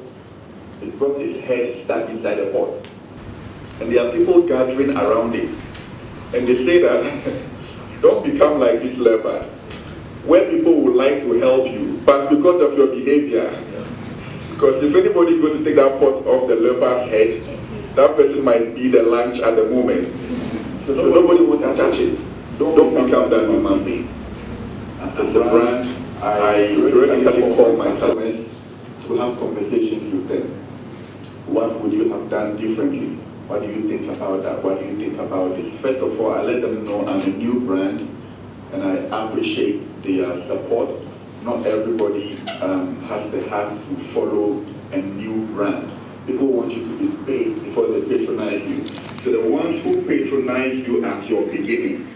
it's got its head stuck inside a pot. And there are people gathering around it. And they say that, don't become like this leopard, where people would like to help you, but because of your behavior. Because if anybody goes to take that pot off the leopard's head, that person might be the lunch at the moment. So nobody wants to touch it. Don't become that human being. as a brand, I periodically call my customers to have conversations with them. What would you have done differently? What do you think about that? What do you think about this? First of all, I let them know I'm a new brand and I appreciate their support. Not everybody has the heart to follow a new brand. People want you to be paid before they patronize you. So the ones who patronize you at your beginning,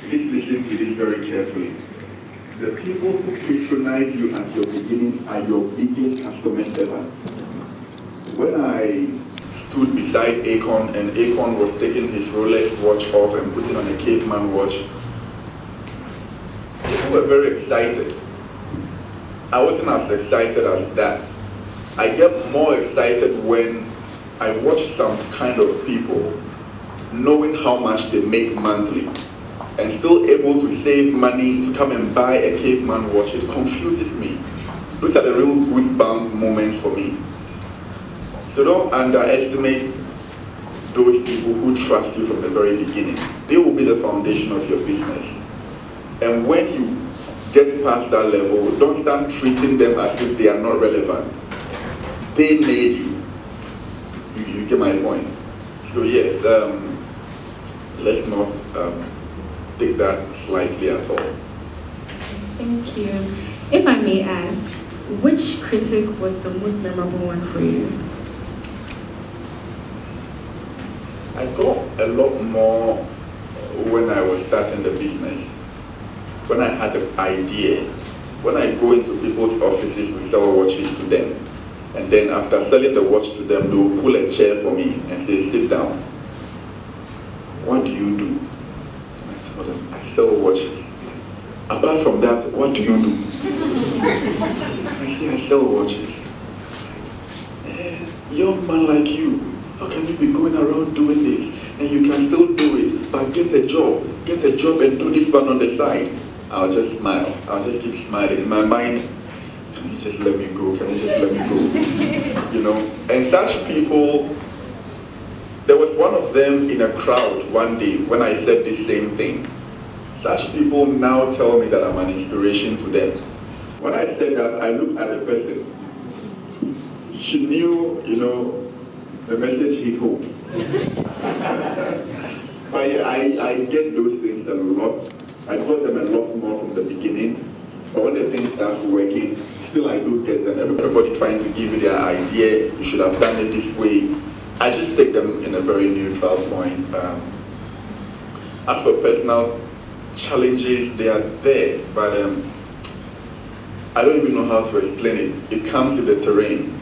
please listen to this very carefully. The people who patronize you at your beginning are your biggest customers ever. When I stood beside Akon and Akon was taking his Rolex watch off and putting on a Caveman watch, people were very excited. I wasn't as excited as that. I get more excited when I watch some kind of people knowing how much they make monthly and still able to save money to come and buy a Caveman watch. It confuses me. Those are the real goosebump moments for me. So don't underestimate those people who trust you from the very beginning. They will be the foundation of your business. And when you get past that level, don't start treating them as if they are not relevant. They made you. You get my point. So yes, let's not take that slightly at all. Thank you. If I may ask, which critic was the most memorable one for you? I got a lot more when I was starting the business. When I had the idea, when I go into people's offices to sell watches to them, and then after selling the watch to them, they will pull a chair for me and say, sit down. What do you do? And I tell them, I sell watches. Apart from that, what do you do? I say, I sell watches. Young man like you, how can you be going around doing this? And you can still do it, but get a job and do this one on the side. I'll just smile. I'll just keep smiling. In my mind, can you just let me go? Can you just let me go? You know? And such people, there was one of them in a crowd one day when I said this same thing. Such people now tell me that I'm an inspiration to them. When I said that, I looked at the person. She knew, you know, the message hit home. But yeah, I get those things a lot. I got them a lot more from the beginning. But when the things start working, still I do get them. Everybody trying to give you their idea, you should have done it this way. I just take them in a very neutral point. As for personal challenges, they are there, but I don't even know how to explain it. It comes with the terrain.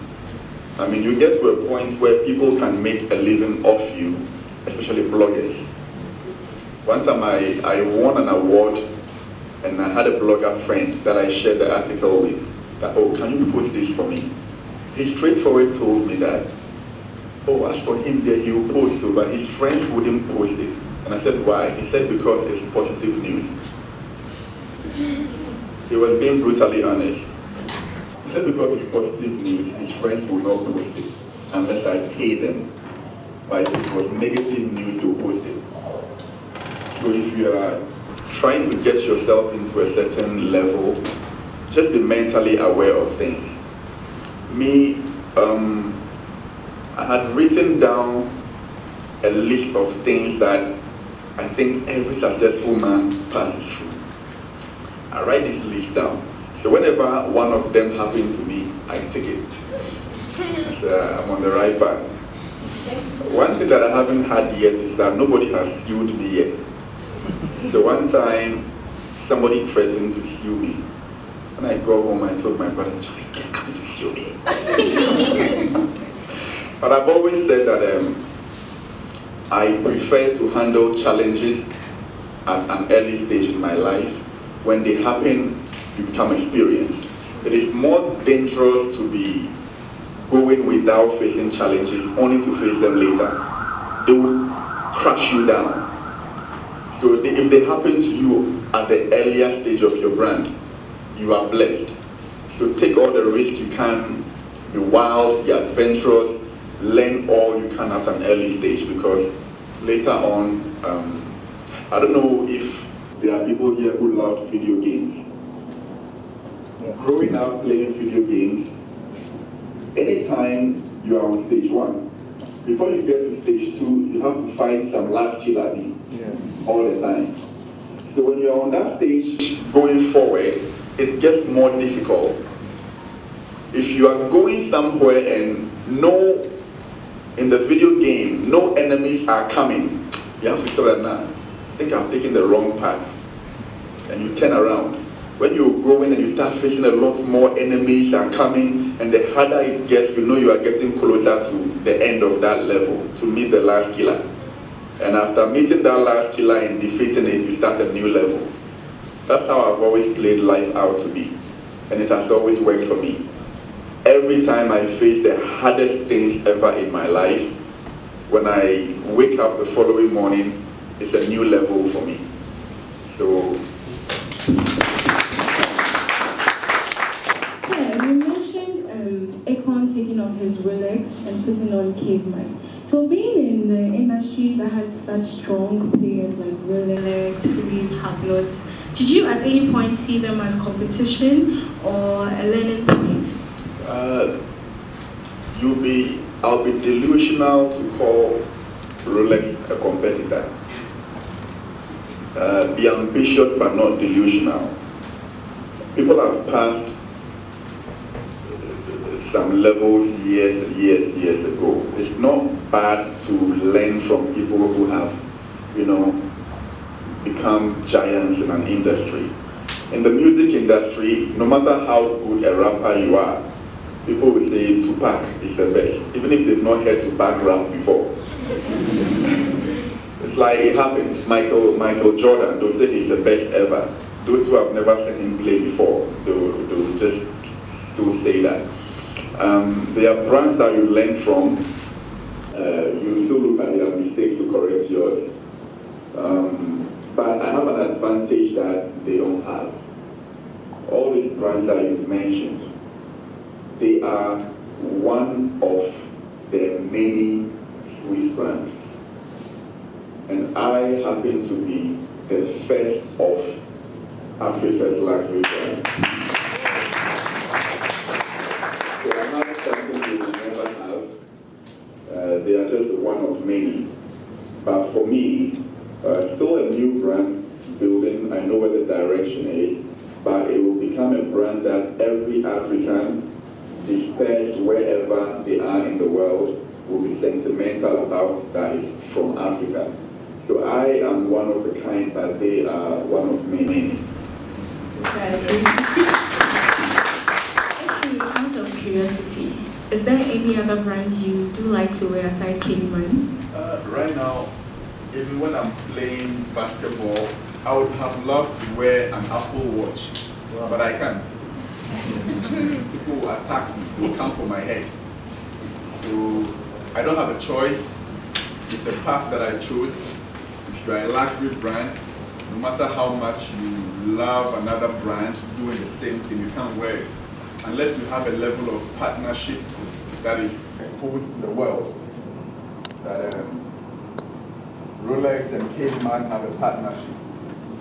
I mean, you get to a point where people can make a living off you, especially bloggers. One time I won an award and I had a blogger friend that I shared the article with, that, oh, can you post this for me? He straightforward told me that, oh, as for him there, he will post it, but his friends wouldn't post it. And I said, why? He said, because it's positive news. He was being brutally honest. He said, because it's positive news, his friends will not post it unless I pay them. But if it was negative news, they'll post it. So if you are trying to get yourself into a certain level, just be mentally aware of things. Me, I had written down a list of things that I think every successful man passes through. I write this list down. So whenever one of them happens to me, I take it. So I'm on the right path. One thing that I haven't had yet is that nobody has sued me yet. So one time, somebody threatened to sue me. When I go home, I told my brother, "You're coming to sue me." But I've always said that I prefer to handle challenges at an early stage in my life. When they happen, you become experienced. It is more dangerous to be going without facing challenges, only to face them later. They will crush you down. So if they happen to you at the earlier stage of your brand, you are blessed. So take all the risk you can, be wild, be adventurous, learn all you can at an early stage, because later on, I don't know if there are people here who love video games. growing up playing video games, anytime you are on stage 1, before you get to stage 2, you have to fight some last killer all the time. So when you're on that stage going forward, it gets more difficult. If you are going somewhere and in the video game, no enemies are coming, you have to stop that now. I think I'm taking the wrong path. And you turn around. When you go in and you start facing a lot more enemies are coming, and the harder it gets, you know you are getting closer to the end of that level, to meet the last killer. And after meeting that last killer and defeating it, you start a new level. That's how I've always played life out to be. And it has always worked for me. Every time I face the hardest things ever in my life, when I wake up the following morning, it's a new level for me. So, yeah, you mentioned Akon taking off his Rolex and putting on Caveman. So being in the industry that has such strong players like Rolex, Philippe, Hablot, did you at any point see them as competition or a learning point? I'll be delusional to call Rolex a competitor. Be ambitious but not delusional. People have passed some levels years ago. It's not bad to learn from people who have, become giants in an industry. In the music industry, no matter how good a rapper you are, people will say Tupac is the best, even if they've not heard Tupac rap before. It's like it happens. Michael Jordan, they'll say he's the best ever. Those who have never seen him play before, they'll just still say that. There are brands that you learn from. You still look at their mistakes to correct yours. But I have an advantage that they don't have. All these brands that you've mentioned, they are one of the many Swiss brands. And I happen to be the first of Africa's luxury brand. So I have something they will never have. They are just one of many. But for me, still a new brand building. I know where the direction is, but it will become a brand that every African, dispersed wherever they are in the world, will be sentimental about, that is from Africa. So I am one of a kind, but they are one of many. Out of curiosity, is there any other brand you do like to wear aside Caveman? Right now, even when I'm playing basketball, I would have loved to wear an Apple Watch, but I can't. People will attack me, they will come for my head. So I don't have a choice. It's the path that I chose. If you are a luxury brand, no matter how much you love another brand doing the same thing, you can't wear it. Unless you have a level of partnership that is exposed to the world. That Rolex and CAVEMAN have a partnership.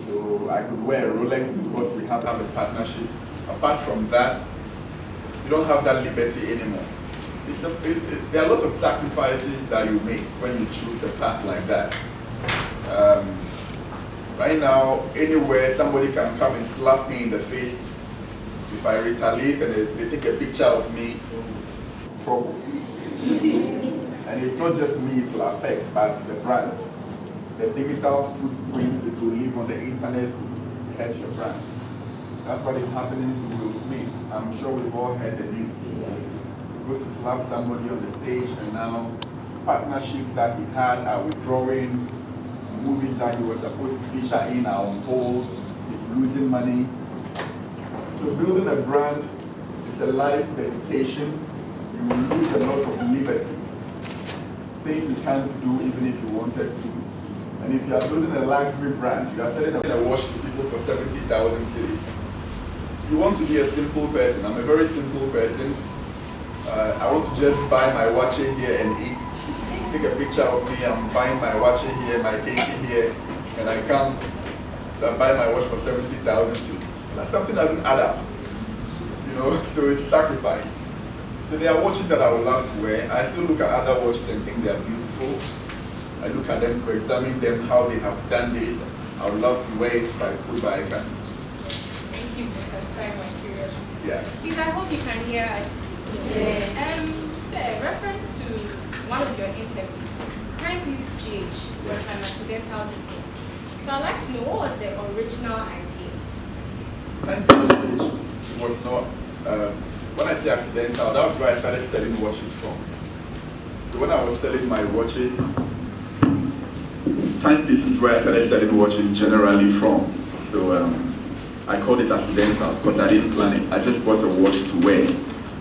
So I could wear a Rolex because we have a partnership. Apart from that, you don't have that liberty anymore. There are lots of sacrifices that you make when you choose a path like that. Right now, anywhere somebody can come and slap me in the face. If I retaliate and they take a picture of me, trouble. And it's not just me it will affect, but the brand. The digital footprint it will leave on the internet hurts your brand. That's what is happening to Will Smith. I'm sure we've all heard the news. He goes to slap somebody on the stage, and now partnerships that he had are withdrawing. Movies that he was supposed to feature in are on hold. He's losing money. So building a brand is a life dedication. You will lose a lot of liberty. Things you can't do even if you wanted to. And if you are building a luxury brand, you are selling a watch to people for 70,000 cedis. You want to be a simple person. I'm a very simple person. I want to just buy my watch here and eat. Take a picture of me, I'm buying my watch here, my cake here, and I come buy my watch for 70,000 cedis. That something doesn't add up. You know, so it's sacrifice. So there are watches that I would love to wear. I still look at other watches and think they are beautiful. I look at them to examine them, how they have done this. I would love to wear it if I could, but I can't. Thank you for satisfying my curiosity. Yeah. Please, I hope you can hear us. Yeah. Sir, reference to one of your interviews, Timepiece GH was an accidental business. So I'd like to know, what was the original idea? Timepiece GH was not, when I say accidental, that was where I started selling watches from. So when I was selling my watches, Timepiece is where I started selling watches generally from. So I called it accidental because I didn't plan it. I just bought a watch to wear.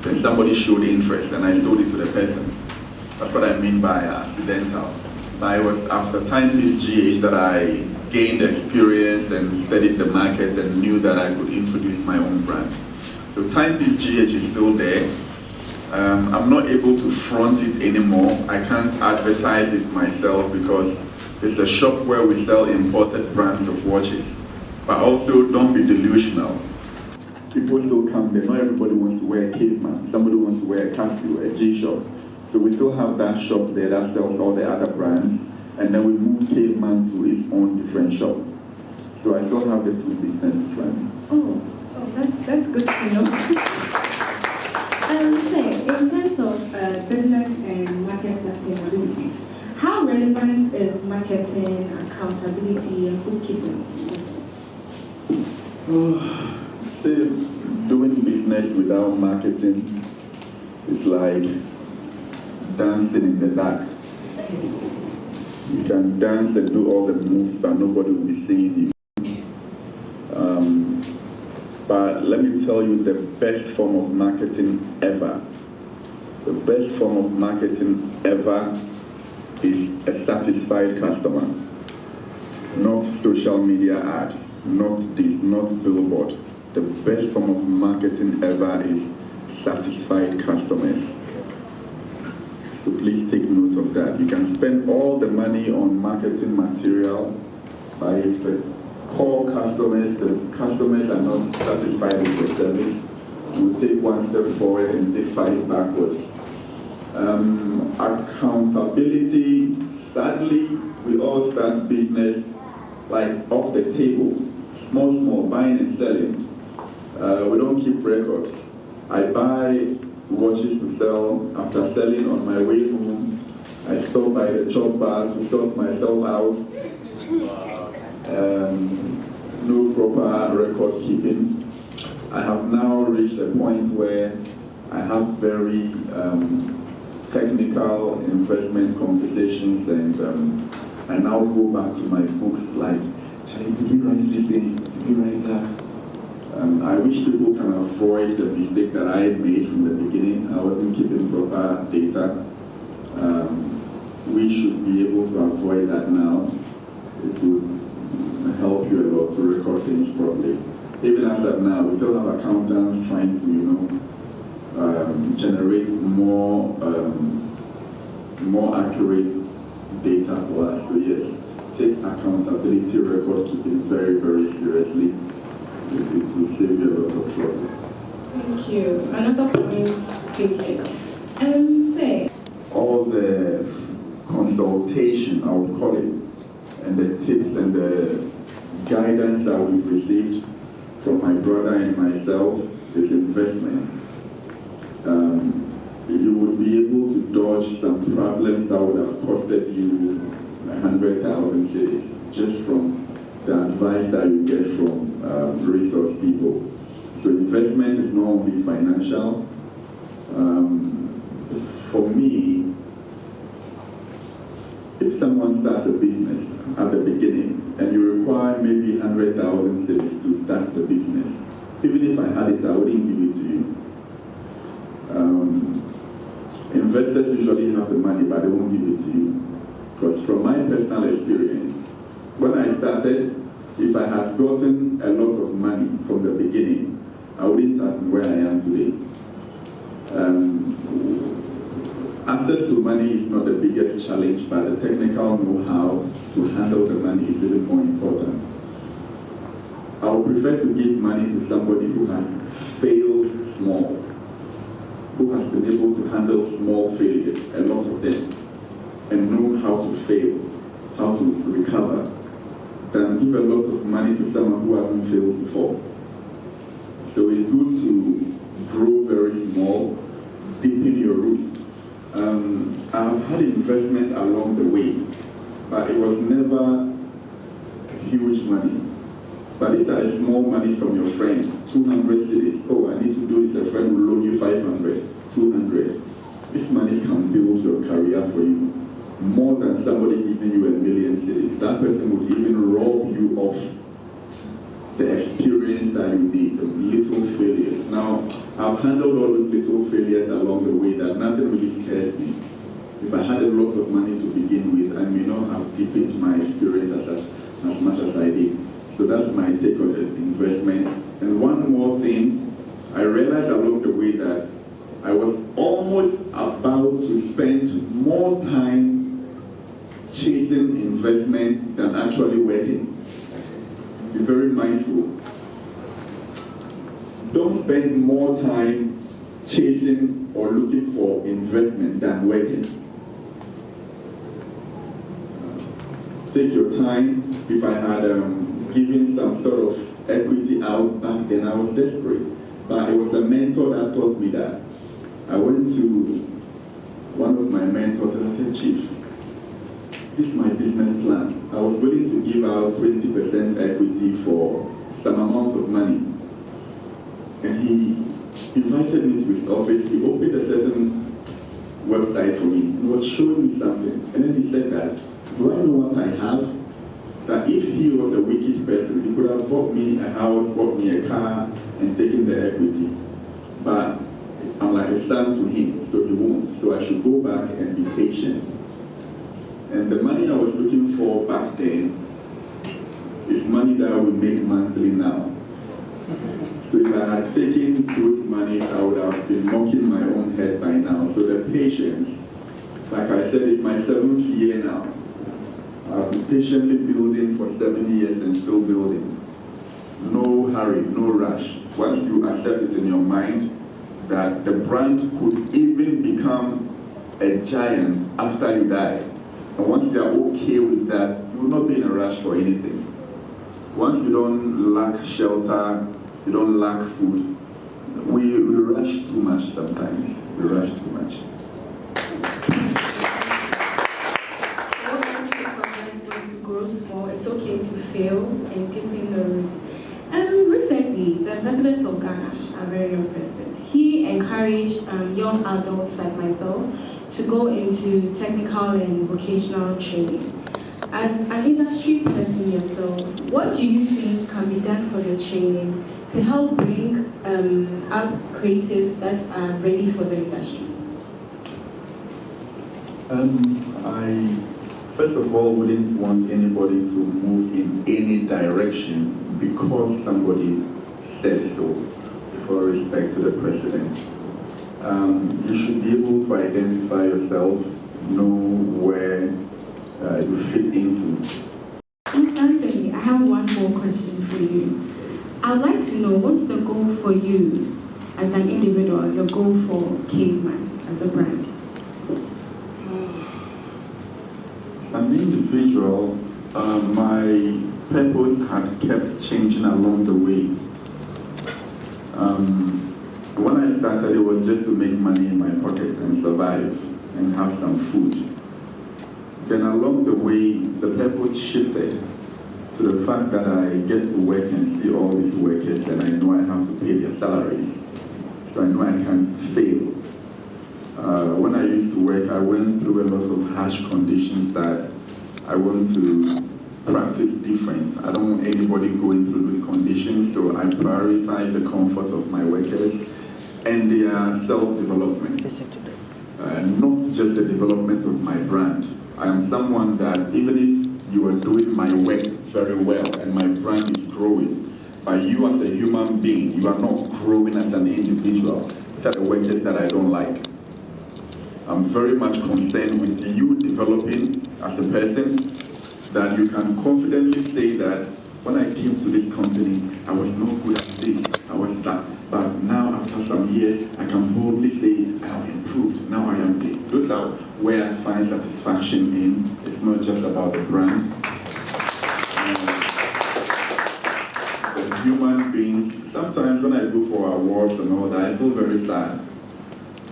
Then somebody showed interest and I sold it to the person. That's what I mean by accidental. But it was after Timepiece GH that I gained experience and studied the market and knew that I could introduce my own brand. So Timepiece GH is still there. I'm not able to front it anymore. I can't advertise it myself because it's a shop where we sell imported brands of watches. But also, don't be delusional. People still come there. Not everybody wants to wear a Caveman. Somebody wants to wear a Casio, a G-Shock. So we still have that shop there that sells all the other brands. And then we moved Caveman to its own different shop. So I still have the two businesses running. Oh, that's good to know. Say, in terms of business and market sustainability, how relevant is marketing, accountability, and bookkeeping? Say, doing business without marketing is like dancing in the dark. You can dance and do all the moves, but nobody will be seeing you. But let me tell you the best form of marketing ever. The best form of marketing ever is a satisfied customer. Not social media ads, not this, not billboard. The best form of marketing ever is satisfied customers. So please take note of that. You can spend all the money on marketing material, but if the core customers, the customers are not satisfied with the service, you will take one step forward and take 5 backwards. Accountability, sadly, we all start business like off the table, small, buying and selling. We don't keep records. I buy watches to sell. After selling on my way home, I stop by the chop bar to sort myself out. No proper record keeping. I have now reached a point where I have very technical investment conversations, and I now go back to my books like, Charlie, did you write this thing? Did you write that? I wish people can avoid the mistake that I made from the beginning. I wasn't keeping proper data. We should be able to avoid that now. It will help you a lot to record things properly. Even as of now, we still have accountants trying to, generate more accurate data for us. So yes, take accountability record keeping very, very seriously. It will save you a lot of trouble. Thank you. Another point, please. Say. All the consultation, I would call it, and the tips and the guidance that we've received from my brother and myself is investment. You would be able to dodge some problems that would have costed you 100,000 cedis just from the advice that you get from resource people. So investment is not only financial. For me, if someone starts a business at the beginning and you require maybe 100,000 cedis to start the business, even if I had it, I wouldn't give it to you. Investors usually have the money, but they won't give it to you. Because from my personal experience, when I started, if I had gotten a lot of money from the beginning, I wouldn't have been where I am today. Access to money is not the biggest challenge, but the technical know-how to handle the money is even more important. I would prefer to give money to somebody who has failed handle small failures, a lot of them, and know how to fail, how to recover, than give a lot of money to someone who hasn't failed before. So it's good to grow very small, deepen your roots. I've had investments along the way, but it was never huge money. But these are small money from your friend, 200 cedis. Oh, I need to do this, a friend will loan you 500, 200. These monies can build your career for you more than somebody giving you 1,000,000 cedis. That person would even rob you of the experience that you need, the little failures. Now, I've handled all those little failures along the way that nothing really scares me. If I had a lot of money to begin with, I may not have deepened my experience as much as I did. So that's my take on the investment. And one more thing, I realized along the way that I was almost about to spend more time chasing investment than actually working. Be very mindful. Don't spend more time chasing or looking for investment than working. Take your time. If I had given some sort of equity out back then, I was desperate. But it was a mentor that taught me that. I went to one of my mentors and I said, Chief, this is my business plan. I was willing to give out 20% equity for some amount of money. And he invited me to his office. He opened a certain website for me and was showing me something. And then he said that, do I know what I have? That if he was a wicked person, he could have bought me a house, bought me a car, and taken the equity. But I'm like a son to him, so he won't. So I should go back and be patient. And the money I was looking for back then is money that I would make monthly now. So if I had taken those monies, I would have been knocking my own head by now. So the patience, like I said, is my 7th year now. I've been patiently building for 7 years and still building. No hurry, no rush. Once you accept it in your mind that the brand could even become a giant after you die, and once you are okay with that, you will not be in a rush for anything. Once you don't lack shelter, you don't lack food, we rush too much sometimes. We rush too much. Small, it's okay to fail and deepen the roots. And recently, the president of Ghana, a very young president, he encouraged young adults like myself to go into technical and vocational training. As an industry person yourself, what do you think can be done for the training to help bring up creatives that are ready for the industry? I first of all wouldn't want anybody to move in any direction because somebody said so, with all respect to the president. You should be able to identify yourself, know where you fit into. Anthony, I have one more question for you. I'd like to know, what's the goal for you as an individual, the goal for CAVEMAN as a brand? As an individual, my purpose had kept changing along the way. When I started, it was just to make money in my pocket and survive and have some food. Then along the way, the purpose shifted to the fact that I get to work and see all these workers and I know I have to pay their salaries. So I know I can't fail. When I used to work, I went through a lot of harsh conditions that I want to practice different. I don't want anybody going through these conditions, so I prioritize the comfort of my workers and their self-development. Not just the development of my brand. I am someone that even if you are doing my work very well and my brand is growing, but you as a human being, you are not growing as an individual. These are the workers that I don't like. I'm very much concerned with you developing as a person, that you can confidently say that when I came to this company, I was not good at this, I was that. But now after after some years, I can boldly say, I have improved, now I am this. Those are where I find satisfaction in. It's not just about the brand. As human beings, sometimes when I go for awards and all that, I feel very sad.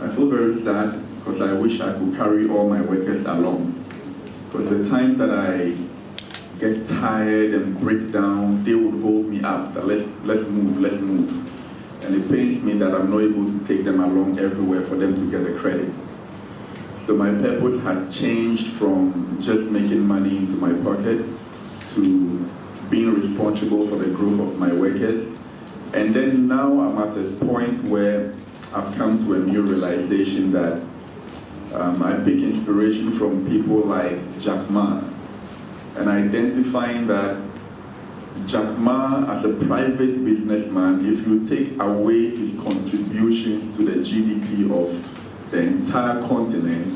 I feel very sad because I wish I could carry all my workers along. Because the times that I get tired and break down, they would hold me up. That let's move. And it pains me that I'm not able to take them along everywhere for them to get the credit. So my purpose had changed from just making money into my pocket to being responsible for the growth of my workers. And then now I'm at a point where I've come to a new realization that I pick inspiration from people like CAVEMAN, and identifying that Jack Ma, as a private businessman, if you take away his contributions to the GDP of the entire continent,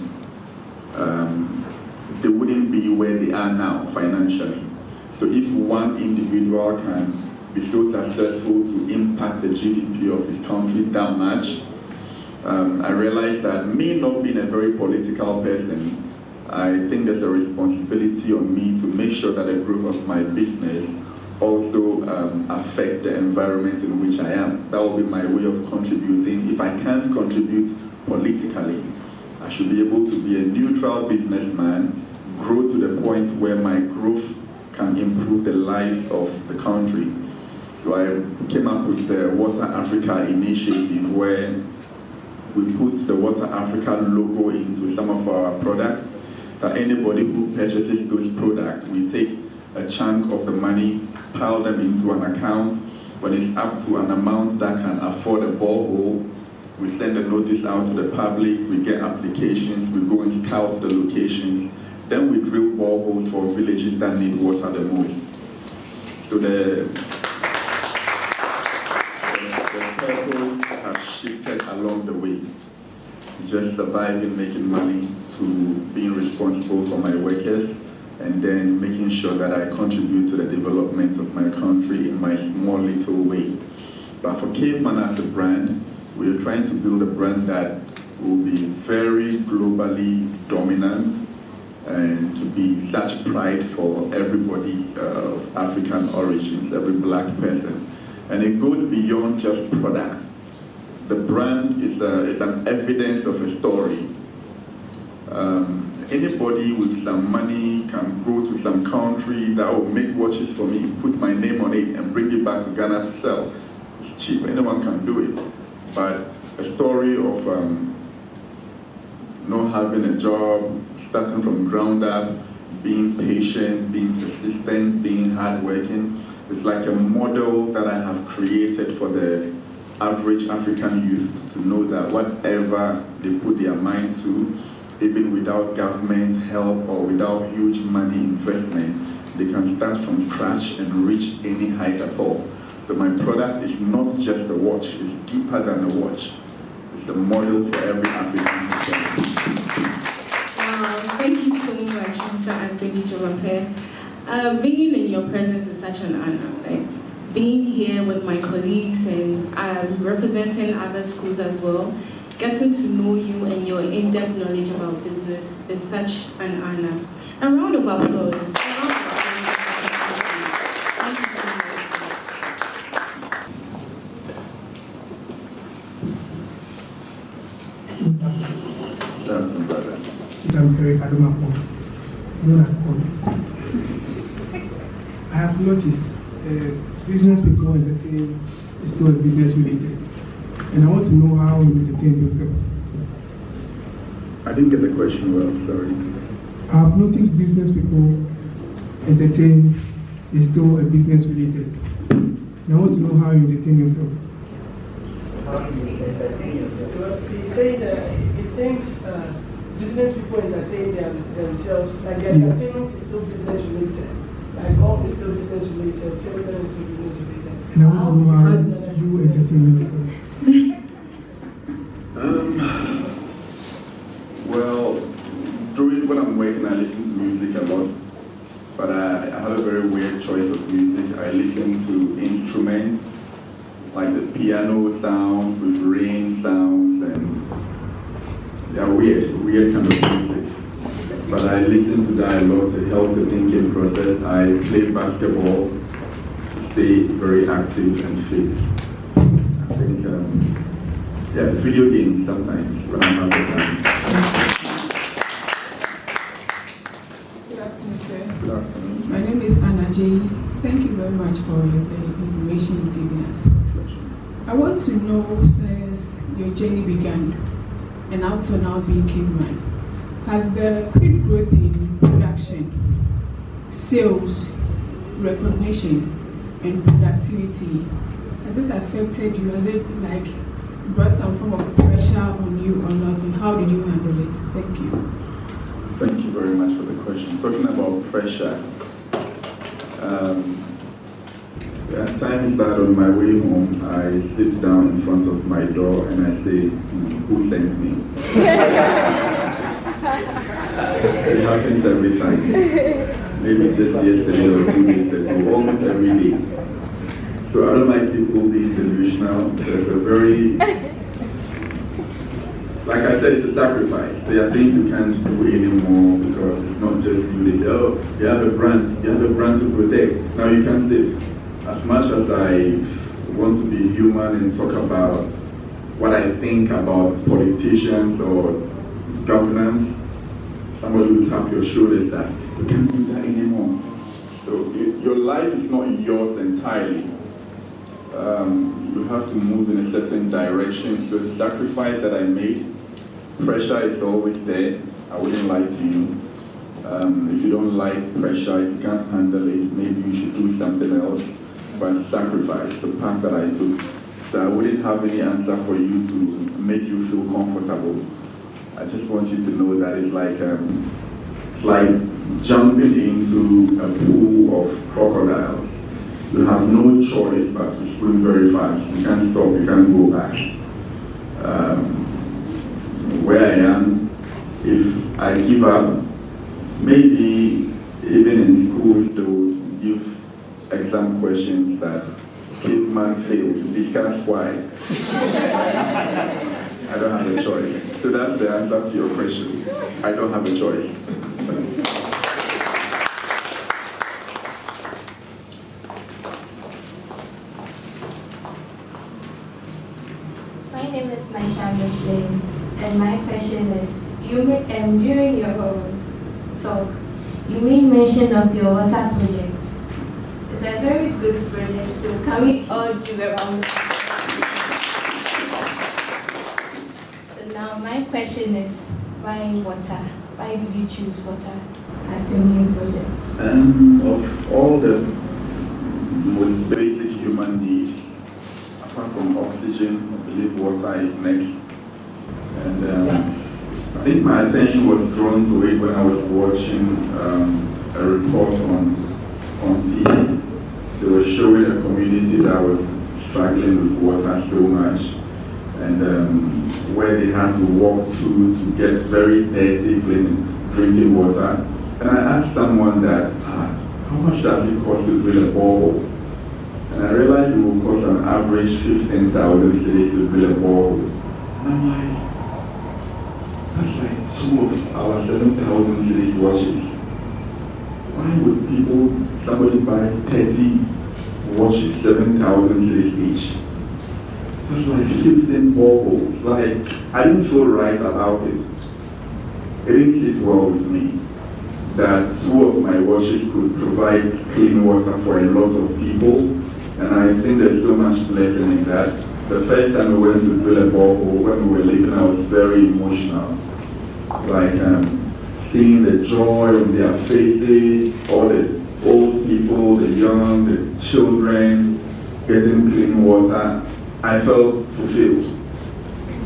they wouldn't be where they are now financially. So if one individual can be so successful to impact the GDP of his country that much, I realized that me not being a very political person, I think there's a responsibility on me to make sure that the growth of my business also affect the environment in which I am. That will be my way of contributing. If I can't contribute politically, I should be able to be a neutral businessman, grow to the point where my growth can improve the life of the country. So I came up with the Water Africa initiative, where we put the Water Africa logo into some of our products. That anybody who purchases those products, we take a chunk of the money, pile them into an account. When it's up to an amount that can afford a borehole, we send a notice out to the public, we get applications, we go and scout the locations, then we drill boreholes for villages that need water the most. So the purpose has shifted along the way. Just surviving, making money, to being responsible for my workers, and then making sure that I contribute to the development of my country in my small little way. But for CAVEMAN as a brand, we are trying to build a brand that will be very globally dominant and to be such pride for everybody of African origins, every black person. And it goes beyond just products. The brand is an evidence of a story. Anybody with some money can go to some country that will make watches for me, put my name on it, and bring it back to Ghana to sell. It's cheap, anyone can do it. But a story of not having a job, starting from ground up, being patient, being persistent, being hardworking, it's like a model that I have created for the average African youth to know that whatever they put their mind to, even without government help or without huge money investment, they can start from scratch and reach any height at all. So my product is not just a watch, it's deeper than a watch. It's a model for every African. Thank you so much, Mr. Anthony Dzamefe. Being in your presence is such an honor. Being here with my colleagues and representing other schools as well, getting to know you and your in-depth knowledge about business is such an honor. A round of applause. I'm Eric Adomako, known as Paul. I have noticed business people entertain is still business related. And I want to know how you entertain yourself. I didn't get the question well, sorry. I have noticed business people entertain is still a business related. And I want to know how you entertain yourself. How do you entertain yourself? Because he's saying that he thinks business people entertain themselves, like their entertainment is still business related. Like golf is still business related, theater is still business related. And I want to know how you entertain yourself. Well, when I'm working, I listen to music a lot, but I have a very weird choice of music. I listen to instruments, like the piano sounds, with rain sounds, and they're weird kind of music. But I listen to that a lot to help the thinking process. I play basketball to stay very active and fit. I think, video games sometimes when I have the time. Good afternoon, sir. Good afternoon. My name is Anna J. Thank you very much for the information you've given us. I want to know, since your journey began and up to now being caveman, has the quick growth in production, sales, recognition, and productivity, has it affected you? Has it like brought some form of pressure on you or not? And how did you handle it? Thank you. Thank you very much for the question. Talking about pressure, there are times that on my way home, I sit down in front of my door and I say, who sent me? It happens every time. Maybe just yesterday or 2 days ago, almost every day. So I don't like people being delusional. There's a very, like I said, it's a sacrifice. There are things you can't do anymore because it's not just you. They say, oh, you have a brand to protect. Now you can't say, as much as I want to be human and talk about what I think about politicians or governance, somebody will tap your shoulders that you can't do that anymore. So your life is not yours entirely. You have to move in a certain direction. So the sacrifice that I made, pressure is always there. I wouldn't lie to you. If you don't like pressure, if you can't handle it, maybe you should do something else. But sacrifice, the path that I took. So I wouldn't have any answer for you to make you feel comfortable. I just want you to know that it's like jumping into a pool of crocodiles. You have no choice but to swim very fast. You can't stop, you can't go back. Where I am, if I give up, maybe even in schools they will give exam questions that CAVEMAN failed. Discuss why. I don't have a choice. So that's the answer to your question. I don't have a choice. My name is Maisha Micheline, and my question is, during your talk, you made mention of your water projects. It's a very good project, so can we all give a round of applause? So now my question is, why water? Why did you choose water as your main project? Of all the most basic human needs, apart from oxygen, I believe water is next. And I think my attention was drawn to it when I was watching a report on TV. They were showing a community that was struggling with water so much, and where they had to walk to get very dirty, clean drinking water. And I asked someone that, how much does it cost to drill a borehole? And I realized it will cost an average 15,000 cedis to drill a borehole. And I'm like, that's like 2 of our 7,000 cedis washes. Why would somebody buy 30 washes, 7,000 cedis each? That's like 15 boreholes. Like, I didn't feel right about it. It didn't sit well with me that 2 of my washes could provide clean water for a lot of people. And I think there's so much blessing in that. The first time we went to drill a borehole, when we were leaving, I was very emotional. Like seeing the joy on their faces, all the old people, the young, the children, getting clean water. I felt fulfilled.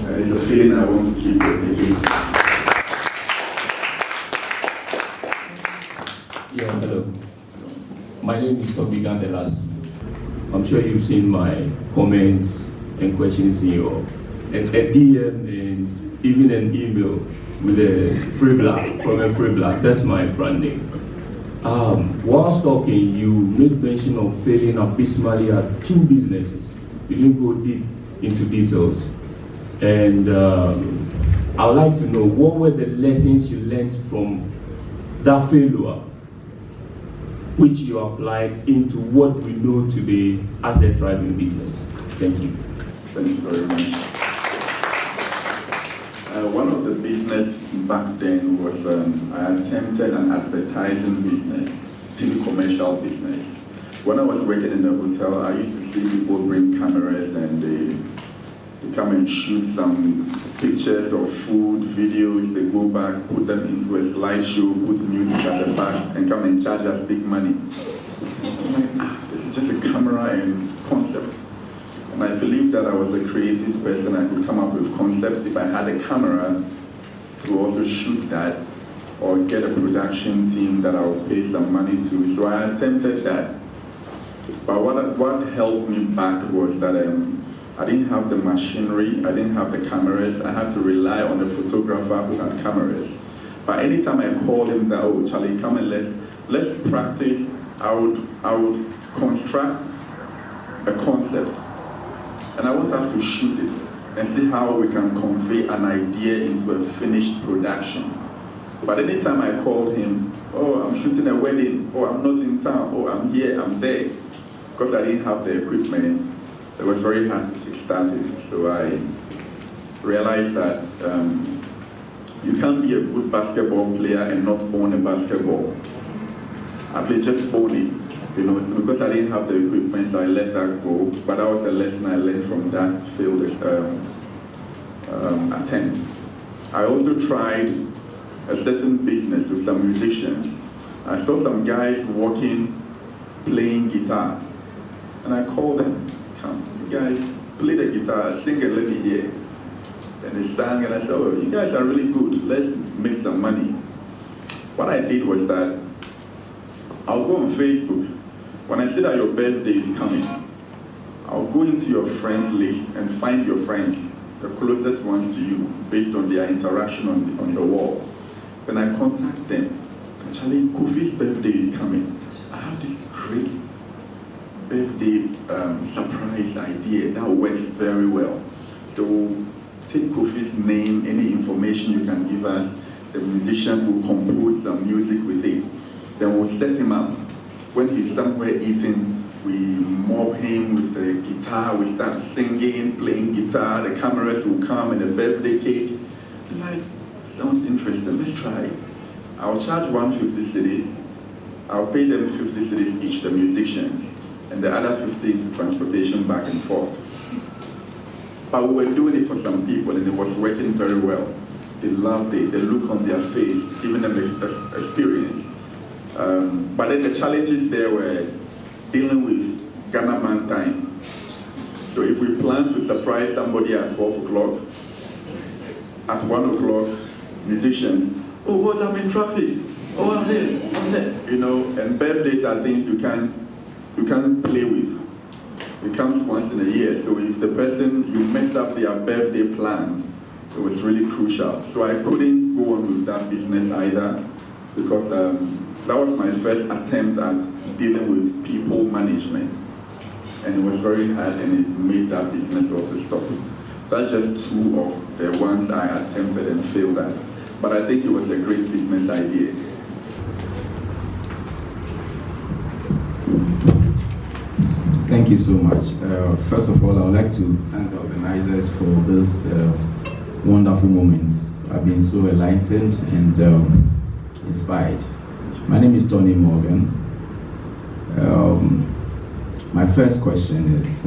It's a feeling I want to keep repeating. Yeah, hello. My name is Toby Gandelas. I'm sure you've seen my comments and questions in your a DM and even an email with a free black from a free black. That's my branding. Whilst talking, you made mention of failing abysmally at 2 businesses. You didn't go deep into details. And I would like to know, what were the lessons you learned from that failure, which you applied into what we know today as the thriving business? Thank you. Thank you very much. One of the business back then was I attempted an advertising business, TV commercial business. When I was working in the hotel, I used to see people bring cameras and they come and shoot some pictures of food, videos, they go back, put them into a slideshow, put music at the back, and come and charge us big money. I'm like, this is just a camera and concept. And I believe that I was a creative person. I could come up with concepts if I had a camera to also shoot that, or get a production team that I would pay some money to. So I attempted that. But what held me back was that I didn't have the machinery, I didn't have the cameras. I had to rely on the photographer who had cameras. But anytime I called him that, oh Charlie, come and let's practice, I would construct a concept. And I would have to shoot it and see how we can convey an idea into a finished production. But anytime I called him, oh, I'm shooting a wedding, oh, I'm not in town, oh, I'm here, I'm there. Because I didn't have the equipment, it was very hard to kick start it. So I realized that you can't be a good basketball player and not own a basketball. I played just own it, you know. So because I didn't have the equipment, so I let that go. But that was the lesson I learned from that failed attempt. I also tried a certain business with some musicians. I saw some guys walking, playing guitar. And I called them, come, you guys play the guitar, sing and let me hear. And they sang and I said, oh, you guys are really good, let's make some money. What I did was that I'll go on Facebook. When I see that your birthday is coming, I'll go into your friends list and find your friends, the closest ones to you, based on their interaction on the wall. Then I contact them. Actually, Kofi's birthday is coming. I have this great birthday surprise idea that works very well. So take Kofi's name, any information you can give us, the musicians will compose some music with it. Then we'll set him up. When he's somewhere eating, we mob him with the guitar, we start singing, playing guitar, the cameras will come and the birthday cake. I'm like, sounds interesting, let's try it. I'll charge 150 cedis. I'll pay them 50 cedis each, the musicians, and the other 50 to transportation back and forth. But we were doing it for some people and it was working very well. They loved it, the look on their face, giving them experience. But then the challenges there were dealing with Ghana man time. So if we plan to surprise somebody at 12 o'clock, at 1 o'clock, musicians, oh, what's up in traffic? Oh, I'm there. You know, and birthdays are things you can't play with. It comes once in a year. So if the person, you messed up their birthday plan, it was really crucial. So I couldn't go on with that business either, because that was my first attempt at dealing with people management. And it was very hard and it made that business also stop. That's just two of the ones I attempted and failed at. But I think it was a great business idea. Thank you so much. First of all, I would like to thank the organizers for this wonderful moments. I've been so enlightened and inspired. My name is Tony Morgan. My first question is,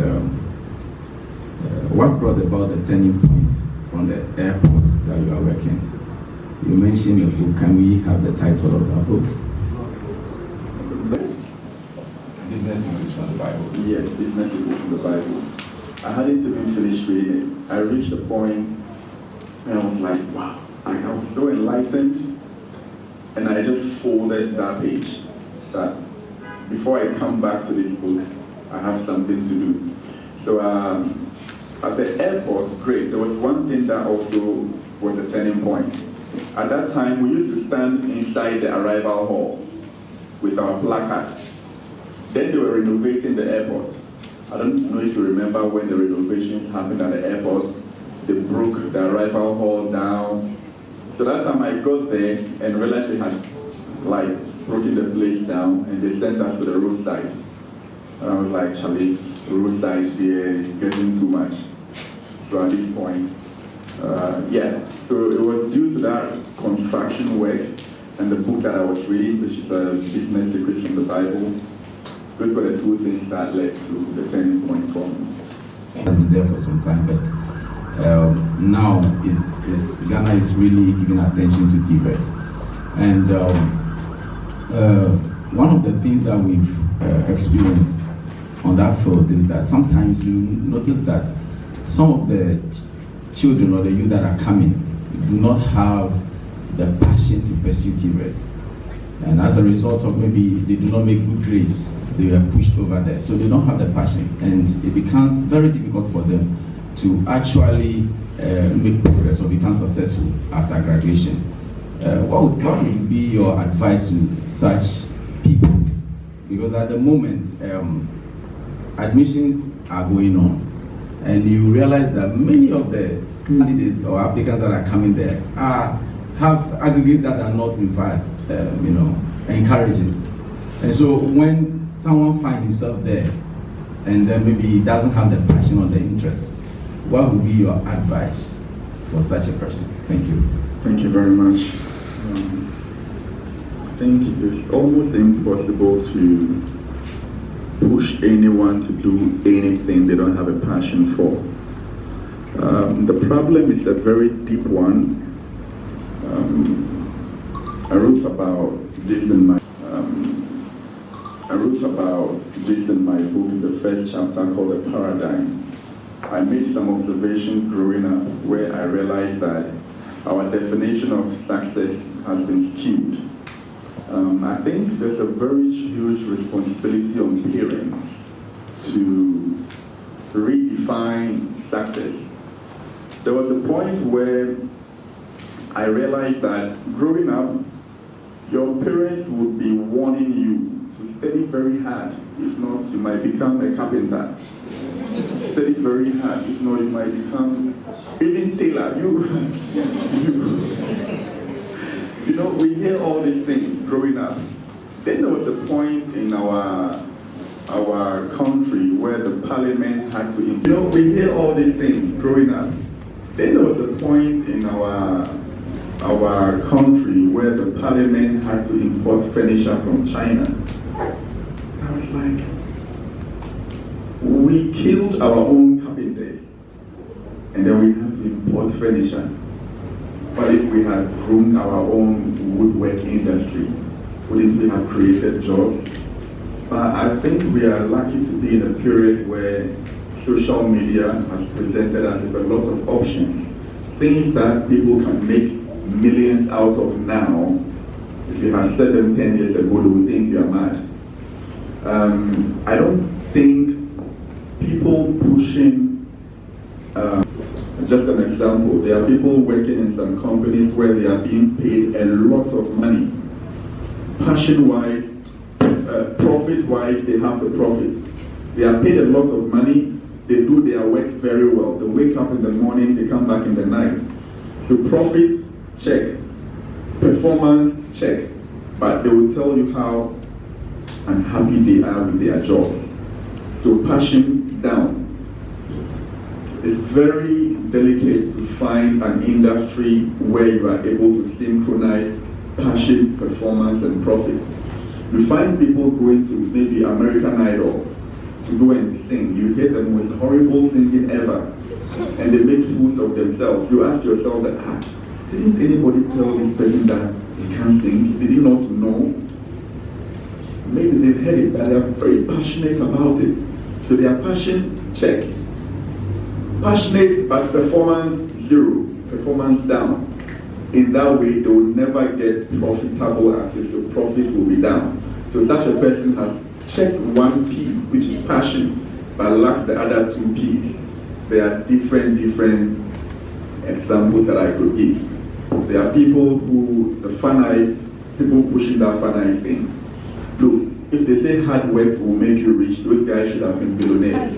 what brought about the turning point from the airport that you are working? You mentioned your book. Can we have the title of that book? Business Secrets from the Bible. Yes, Business Secrets from the Bible. I hadn't even finished reading it. I reached a point and I was like, wow, I was so enlightened. And I just folded that page, that before I come back to this book, I have something to do. So at the airport, great, there was one thing that also was a turning point. At that time, we used to stand inside the arrival hall with our placard. Then they were renovating the airport. I don't know if you remember when the renovations happened at the airport. They broke the arrival hall down. So that time I got there and realized they had broken the place down, and they sent us to the roadside. And I was like, Charlie, roadside here is getting too much. So at this point, so it was due to that construction work and the book that I was reading, which is Business Secrets from the Bible. Those were the two things that led to the turning point for me. I've been there for some time, but now Ghana is really giving attention to Tibet. And one of the things that we've experienced on that field is that sometimes you notice that some of the children or the youth that are coming do not have the passion to pursue Tibet. And as a result of maybe they do not make good grades, they are pushed over there. So they don't have the passion, and it becomes very difficult for them to actually make progress or become successful after graduation. What would be your advice to such people? Because at the moment, admissions are going on, and you realize that many of the candidates or applicants that are coming there have aggregates that are not, in fact, encouraging. And so when someone finds himself there, and then maybe he doesn't have the passion or the interest, what would be your advice for such a person? Thank you. Thank you very much. I think it's almost impossible to push anyone to do anything they don't have a passion for. The problem is a very deep one. I wrote about this in my book in the first chapter called The Paradigm. I made some observations growing up where I realized that our definition of success has been skewed. I think there's a very huge responsibility on parents to redefine success. There was a point where I realized that growing up, your parents would be warning you to study very hard. If not, you might become a carpenter. Study very hard. If not, you might become even tailor. We hear all these things growing up. Then there was a point in our country where the parliament had to. We hear all these things growing up. Then there was a point in our country where the parliament had to import furniture from China. I was like, we killed our own carpenters, and then we had to import furniture. But if we had groomed our own woodwork industry, wouldn't we have created jobs? But I think we are lucky to be in a period where social media has presented us with a lot of options. Things that people can make millions out of now. If you had said them 10 years ago, they would think you are mad. I don't think people pushing, just an example, there are people working in some companies where they are being paid a lot of money. Passion-wise, profit-wise, they have the profit. They are paid a lot of money, they do their work very well. They wake up in the morning, they come back in the night. So profit, check. Performance, check. But they will tell you how unhappy they are with their jobs. So passion, down. It's very delicate to find an industry where you are able to synchronize passion, performance, and profit. You find people going to maybe American Idol to go and sing. You hear the most horrible singing ever, and they make fools of themselves. You ask yourself that, didn't anybody tell this person that he can't sing? Did he not know? Maybe they've heard it, but they're very passionate about it. So their passion, check. Passionate, but performance, zero. Performance down. In that way, they will never get profitable access, so profit will be down. So such a person has checked one P, which is passion, but lacks the other two P's. There are different examples that I could give. There are people who, people pushing that funniest thing. Look, if they say hard work will make you rich, those guys should have been billionaires.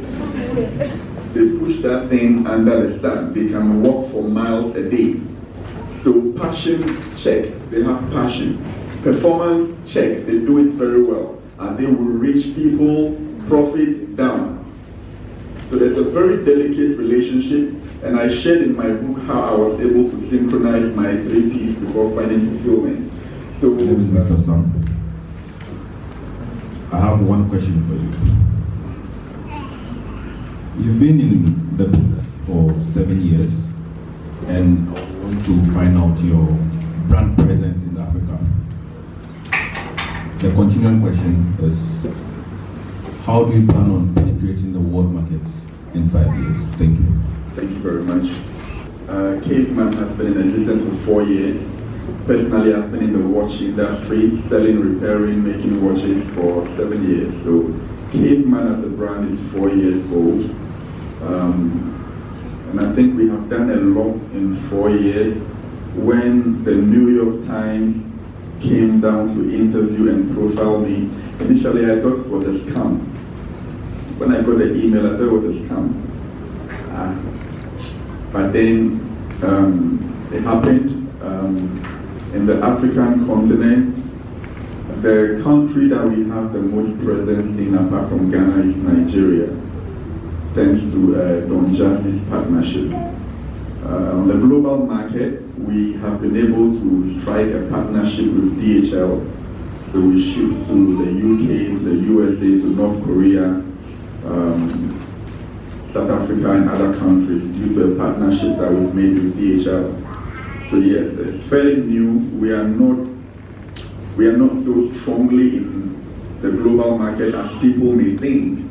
They push that thing under the sun. They can walk for miles a day. So passion, check. They have passion. Performance, check. They do it very well. And they will reach people, profit, down. So there's a very delicate relationship. And I shared in my book how I was able to synchronize my 3 Ps before finding fulfillment. So, my name is Mr. Sam. I have one question for you. You've been in the business for 7 years, and I want to find out your brand presence in Africa. The continuing question is, how do you plan on penetrating the world markets in 5 years? Thank you. Thank you very much. CAVEMAN has been in existence for 4 years. Personally, I've been in the watch industry, selling, repairing, making watches for 7 years. So CAVEMAN as a brand is 4 years old. And I think we have done a lot in 4 years. When the New York Times came down to interview and profile me, initially I thought it was a scam. When I got the email, I thought it was a scam. But then it happened. In the African continent, the country that we have the most presence in apart from Ghana is Nigeria, thanks to Don Jazzy's partnership. On the global market, we have been able to strike a partnership with DHL. So we ship to the UK, to the USA, to North Korea, South Africa and other countries due to a partnership that we've made with DHL. So yes, it's fairly new. We are not so strongly in the global market as people may think.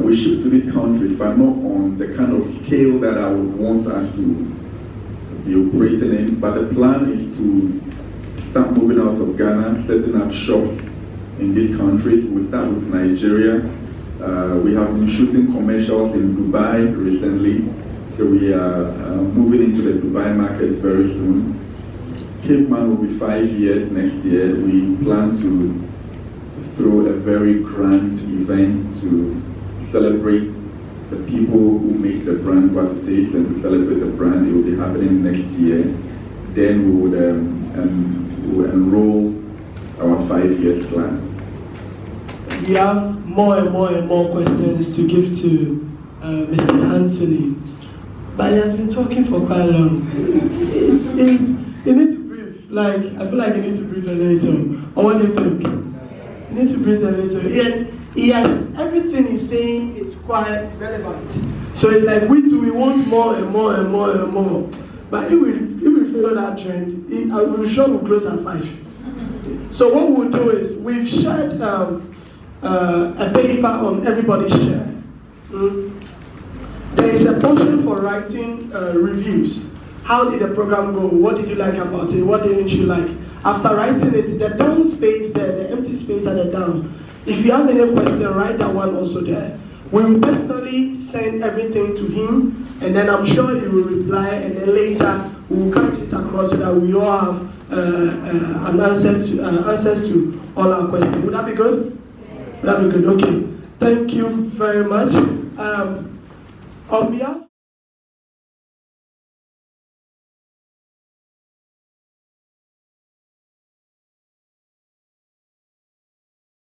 We ship to these countries, but not on the kind of scale that I would want us to be operating in. But the plan is to start moving out of Ghana, setting up shops in these countries. We'll start with Nigeria. We have been shooting commercials in Dubai recently. So we are moving into the Dubai market very soon. CAVEMAN will be 5 years next year. We plan to throw a very grand event to celebrate the people who make the brand what it is and to celebrate the brand. It will be happening next year. Then we will enroll our 5 years plan. We have more and more questions to give to Mr. Anthony. But he has been talking for quite long. You need to breathe. Like, I feel like you need to breathe a little. Or what do you think? You need to breathe a little. He has, everything he's saying is quite relevant. So it's like we too, we want more and more and more and more. But if we follow that trend, we're sure we'll close at 5. So what we'll do is, we've shared a paper on everybody's share. There is a portion for writing reviews. How did the program go? What did you like about it? What didn't you like? After writing it, the down space there, the empty space at the down. If you have any question, write that one also there. We will personally send everything to him, and then I'm sure he will reply, and then later we will cut it across so that we all have an answers to all our questions. Would that be good? Would that be good? Okay. Thank you very much. On behalf